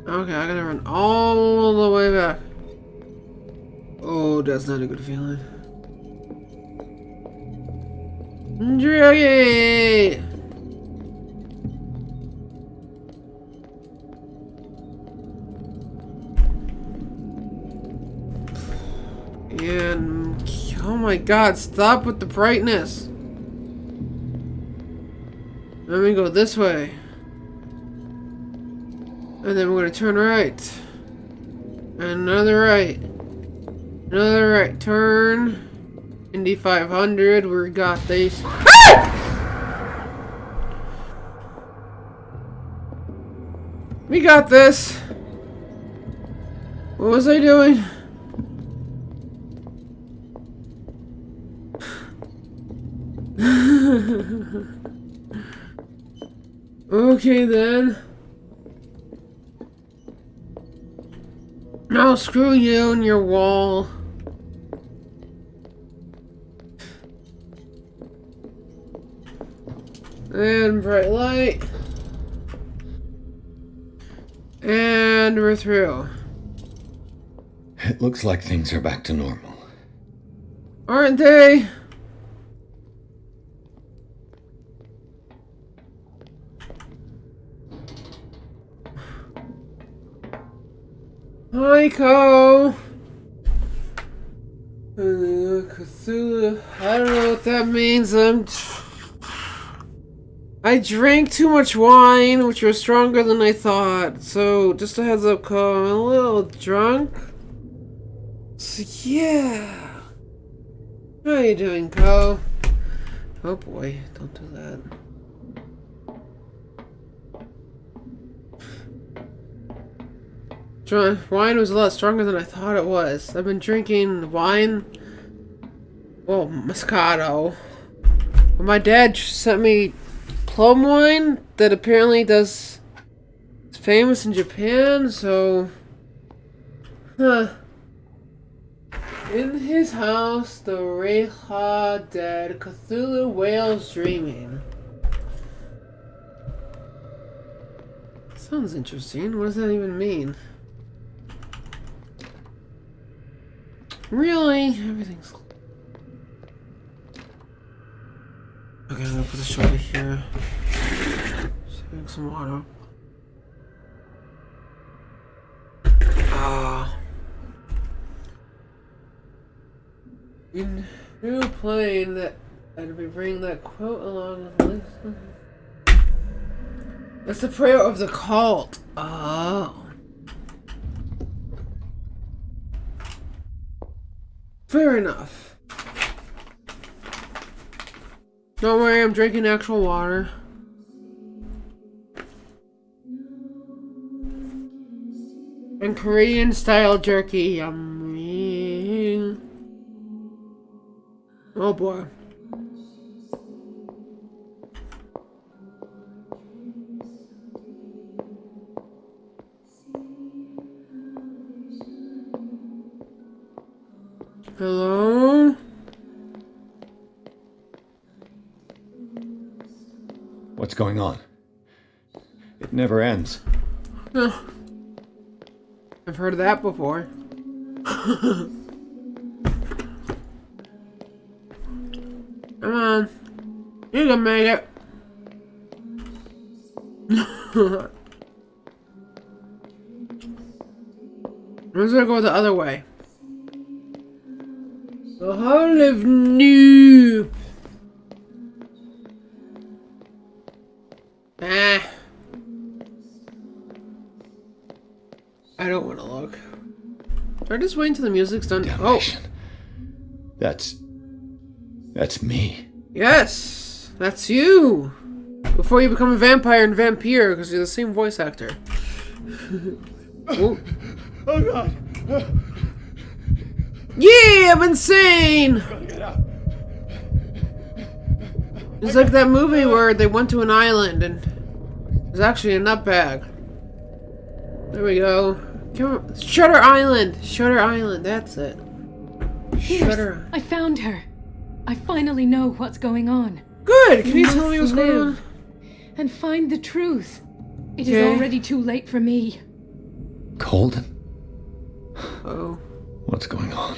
Okay, I gotta run all the way back. Oh, that's not a good feeling. Draggy! And oh my God, stop with the brightness. Let me go this way. And then we're gonna turn right. Another right. Another right turn. Indy 500, we got these. Ah! We got this. What was I doing? Okay then. No, screw you and your wall. And bright light. And we're through. It looks like things are back to normal. Aren't they? Cthulhu. Cthulhu. I don't know what that means. I drank too much wine, which was stronger than I thought. So, just a heads up, Cole. I'm a little drunk. So, yeah. How you doing, Cole? Oh boy, don't do that. Wine was a lot stronger than I thought it was. I've been drinking wine. Well, Moscato. But my dad sent me plum wine that apparently is famous in Japan, so... Huh. In his house, the Reha dead, Cthulhu whales dreaming. Sounds interesting. What does that even mean? Really? Everything's... Okay, I'm gonna put the shoulder here. Saving some water. In new plane that I'd be bringing that quote along with this. That's the prayer of the cult. Oh. Fair enough. Don't worry, I'm drinking actual water. And Korean style jerky. Yummy. Oh boy. Hello? What's going on? It never ends. I've heard of that before. Come on. You can make it. Let's go the other way. The Hall of Noob. Ah. I don't want to look. Or just wait until the music's done. Damnation. That's me. Yes, that's you. Before you become a vampire and vampire, because you're the same voice actor. Oh. Oh God! Yeah, I'm insane. It's like that movie where they went to an island and there's actually a nutbag. There we go. Come on. Shutter Island. Shutter Island. That's it. Shutter. I found her. I finally know what's going on. Good. Can you tell me what's going on? And find the truth. It is already too late for me. Colden? Oh. What's going on?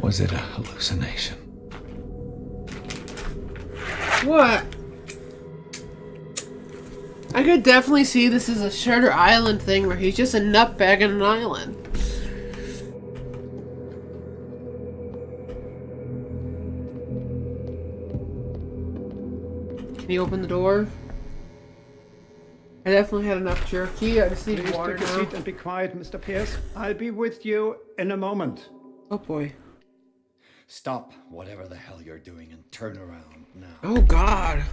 Was it a hallucination? What? I could definitely see this as a Shutter Island thing where he's just a nutbag on an island. Can you open the door? I definitely had enough jerky. I just need Please water take a now. seat and be quiet, Mr. Pierce. I'll be with you in a moment. Oh boy. Stop whatever the hell you're doing and turn around now. Oh God.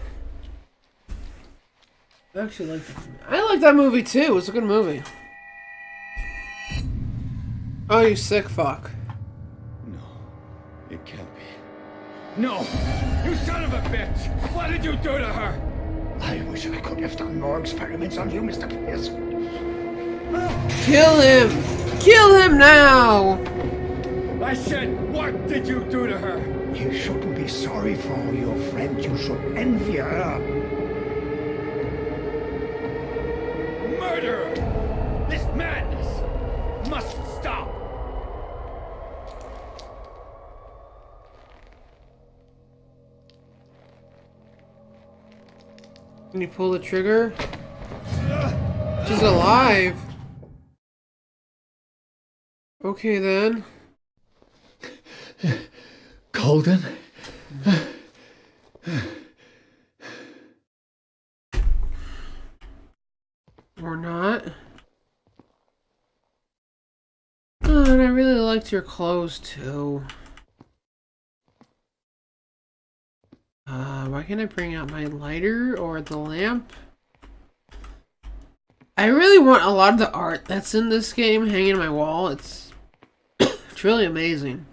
I actually like that. I like that movie too. It's a good movie. Oh, you sick fuck. No, it can't be. No! You son of a bitch! What did you do to her? I wish I could have done more experiments on you, Mr. Pierce. Kill him! Kill him now! I said, what did you do to her? You shouldn't be sorry for your friend. You should envy her. Murderer! This madness must stop! Can you pull the trigger? She's alive. Okay then. Colden? Or not. Oh, and I really liked your clothes too. Why can't I bring out my lighter or the lamp? I really want a lot of the art that's in this game hanging on my wall. It's it's really amazing.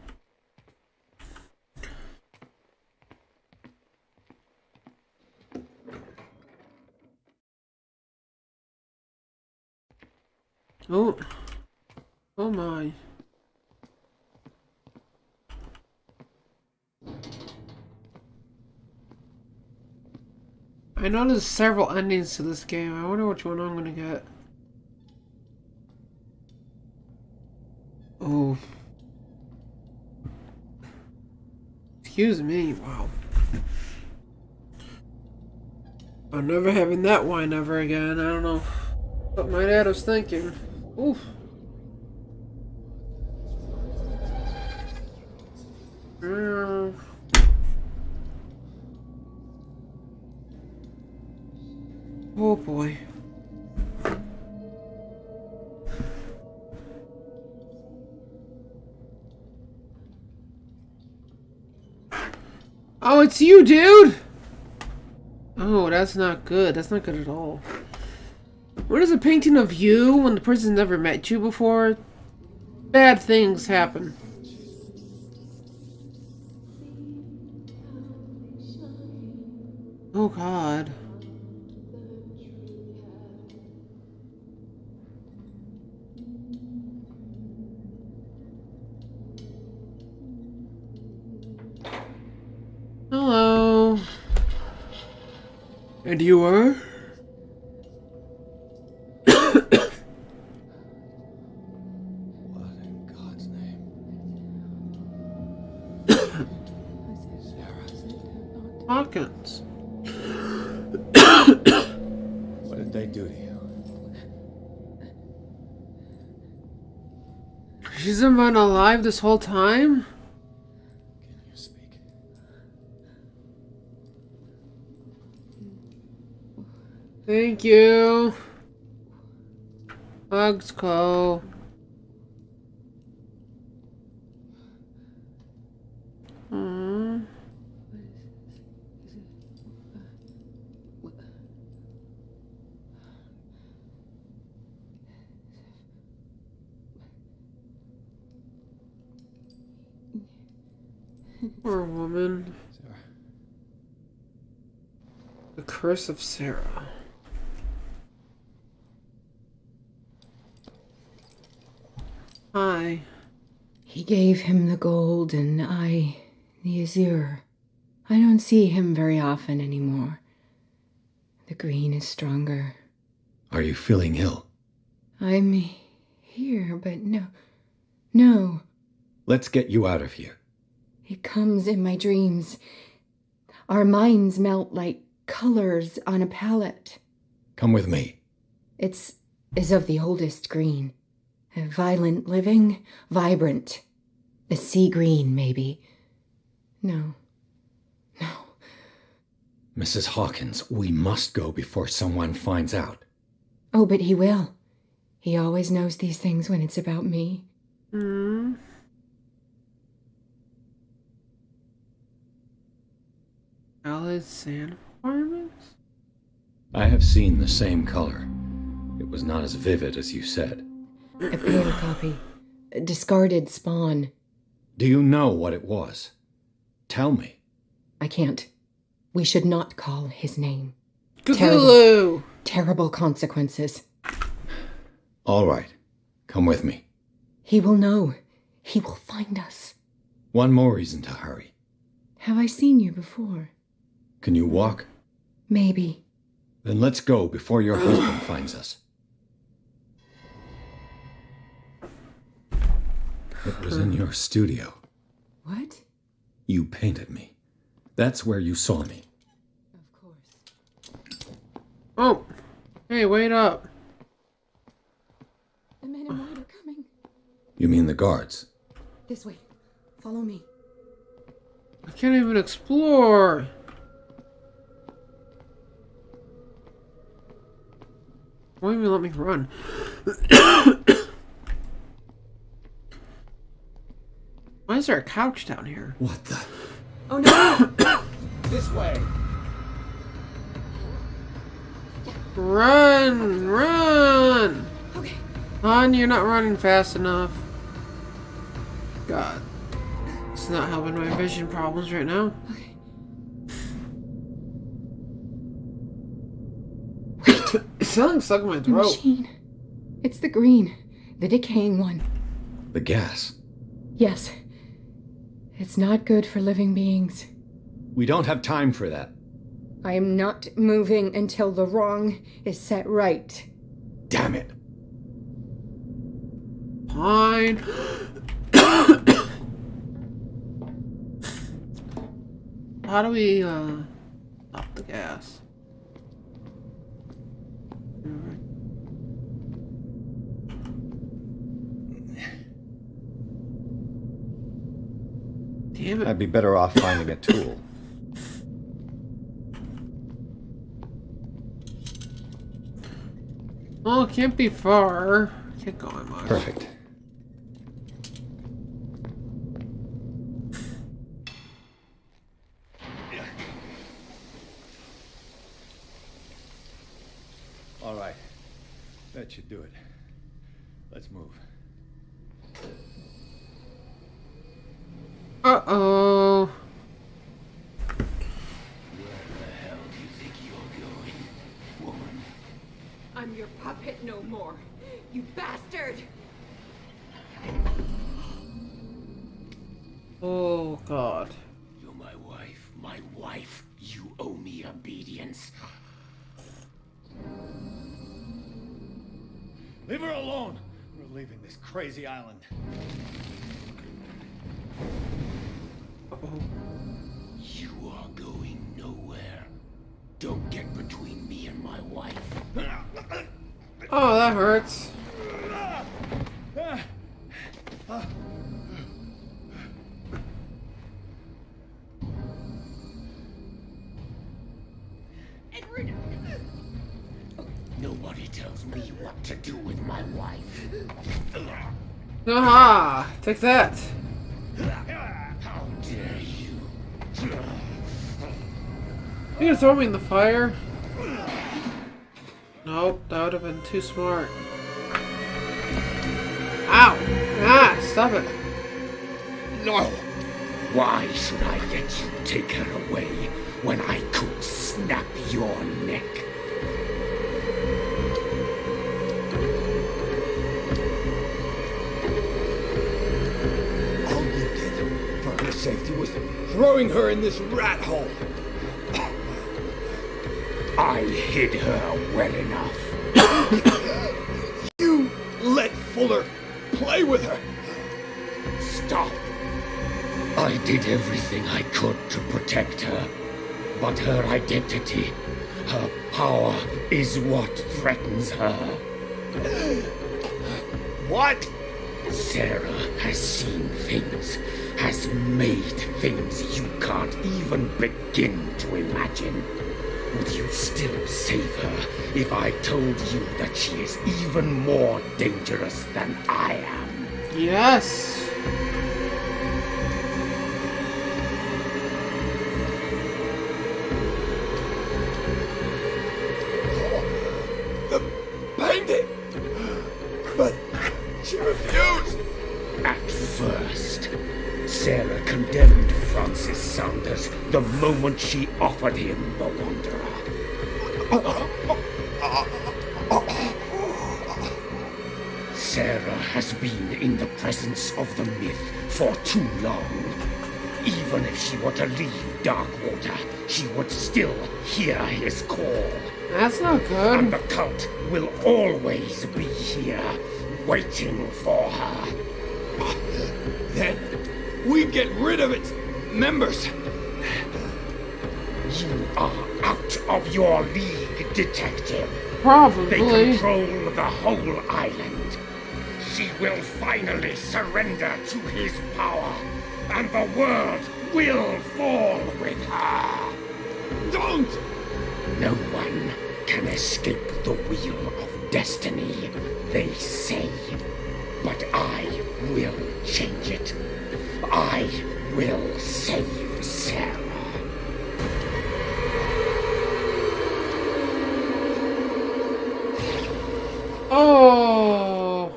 Oh. Oh my. I know there's several endings to this game. I wonder which one I'm gonna get. Oh. Excuse me. Wow. I'm never having that wine ever again. I don't know what my dad was thinking. Oof. Oh boy. Oh, it's you, dude! Oh, that's not good. That's not good at all. What is a painting of you when the person's never met you before? Bad things happen. Oh God. And you are? What in God's name? Hawkins. What did they do to you? She's been alive this whole time? Can you speak? Thank you. Hugs, Cole. Aww. Poor woman. Sarah. The curse of Sarah. Hi. He gave him the gold and I the azure. I don't see him very often anymore. The green is stronger. Are you feeling ill? I'm here, but no. Let's get you out of here. It comes in my dreams. Our minds melt like colors on a palette. Come with me. It's of the oldest green. Violent living, vibrant. A sea green, maybe. No. Mrs. Hawkins, we must go before someone finds out. Oh, but he will. He always knows these things when it's about me. Alice sand farmers? I have seen the same color. It was not as vivid as you said. A pale copy. A discarded spawn. Do you know what it was? Tell me. I can't. We should not call his name. Cthulhu! Terrible consequences. All right. Come with me. He will know. He will find us. One more reason to hurry. Have I seen you before? Can you walk? Maybe. Then let's go before your husband finds us. It was in your studio. What? You painted me. That's where you saw me. Of course. Oh! Hey, wait up. The men in white are coming. You mean the guards? This way. Follow me. I can't even explore. Won't even let me run. Why is there a couch down here? What the? Oh no! This way. Run! Run! Okay. Hon, you're not running fast enough. God. It's not helping my vision problems right now. Okay. It's something stuck in my The throat. machine. It's the green. The decaying one. The gas. Yes. It's not good for living beings. We don't have time for that. I am not moving until the wrong is set right. Damn it. Fine. How do we, stop the gas? Damn it. I'd be better off finding a tool. Oh, it can't be far. Can't go on much. Perfect. All right. That should do it. Let's move. Uh-oh. I'm your puppet no more, you bastard! Oh, God. You're my wife. My wife. You owe me obedience. Leave her alone! We're leaving this crazy island. You are going nowhere. Don't get between me and my wife. Oh, that hurts. Nobody tells me what to do with my wife. Aha! Take that. How dare you? You gonna throw me in the fire? Nope, that would have been too smart. Ow! Ah, stop it. No! Why should I let you take her away when I could snap your neck? All you did for her safety was throwing her in this rat hole. I hid her well enough. You let Fuller play with her. Stop. I did everything I could to protect her. But her identity, her power, is what threatens her. What? Sarah has seen things, has made things you can't even begin to imagine. Would you still save her if I told you that she is even more dangerous than I am? Yes. The bandit! But she refused! At first, Sarah condemned Francis Saunders the moment she offered him the Wanderer. Sarah has been in the presence of the myth for too long. Even if she were to leave Darkwater, she would still hear his call. That's not good. And the cult will always be here, waiting for her. Then we get rid of its members. You are out of your league, detective. Probably. They control the whole island. She will finally surrender to his power, and the world will fall with her. Don't! No one can escape the wheel of destiny, they say. But I will change it. I will save Sarah. Oh.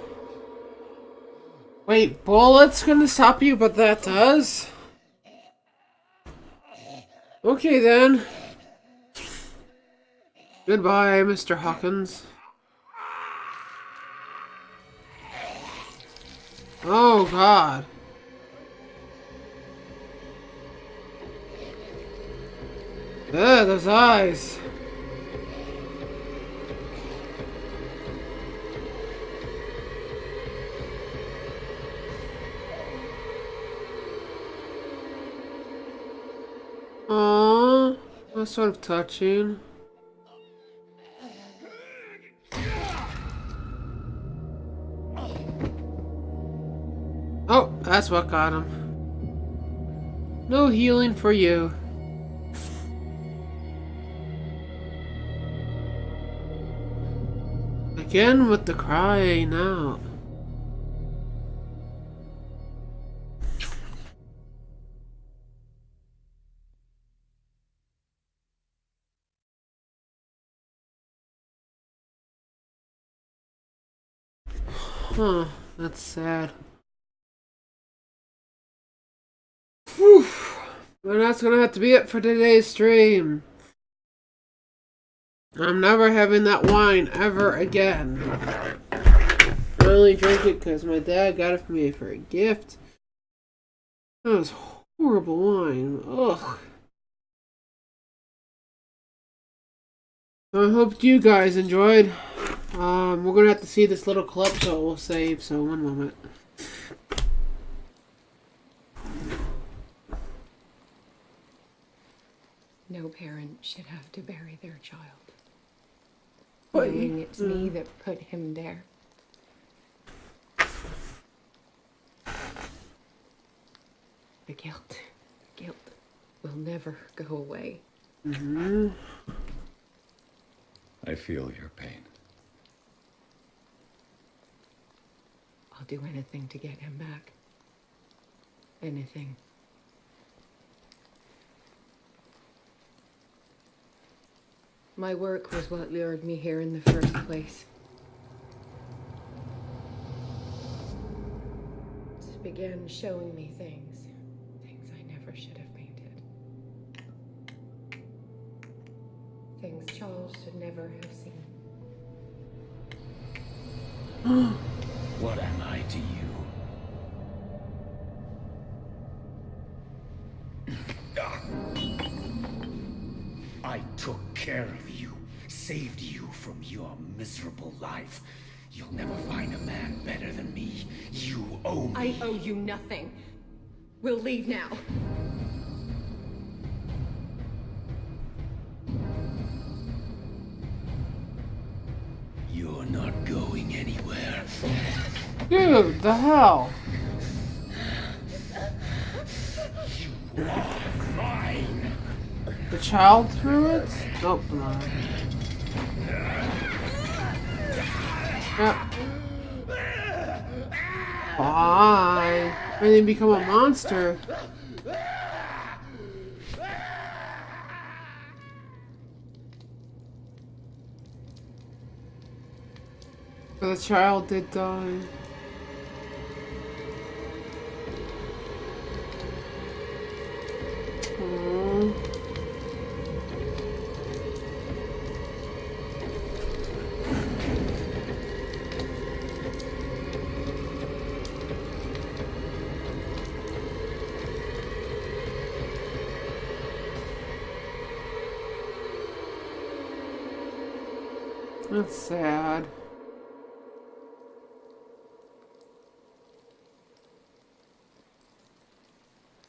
Wait, bullets gonna stop you, but that does? Okay then. Goodbye, Mr. Hawkins. Oh God. Ugh, those eyes. Aww, that's sort of touching. Oh, that's what got him. No healing for you. Again with the crying out. Huh, that's sad. Whew. And that's gonna have to be it for today's stream. I'm never having that wine ever again. I only drank it because my dad got it for me for a gift. That was horrible wine. Ugh. I hope you guys enjoyed. We're gonna have to see this little clip, so we'll save. So one moment. No parent should have to bury their child. But Knowing it's me that put him there. The guilt will never go away. I feel your pain. I'll do anything to get him back. Anything. My work was what lured me here in the first place. It began showing me things I never should have painted. Things Charles should never have seen. What am I to you? I took care of you, saved you from your miserable life. You'll never find a man better than me. You owe me. I owe you nothing. We'll leave now. You're not going anywhere. Dude, the hell? You are mine. The child threw it? Nope, no. Yep. Bye. And then become a monster. But the child did die. Aww. That's sad.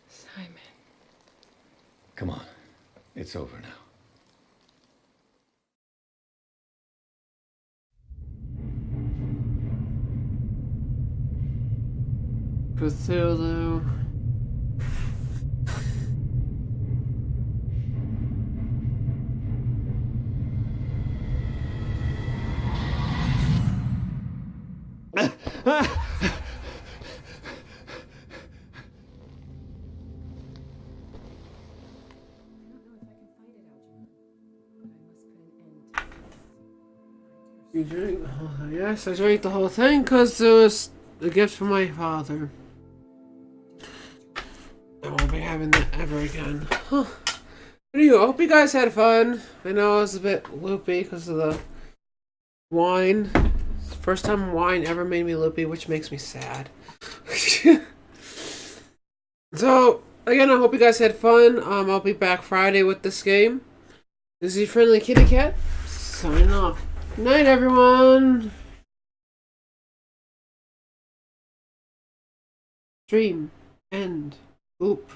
Simon. Come on. It's over now. Cthulhu. You drink? Yes, I drank the whole thing because it was a gift from my father. I won't be having that ever again. Huh. Anyway, I hope you guys had fun. I know I was a bit loopy because of the wine. It's the first time wine ever made me loopy, which makes me sad. So, again, I hope you guys had fun. I'll be back Friday with this game. This is your friendly kitty cat, signing off. Good night, everyone. Stream. End. Oop.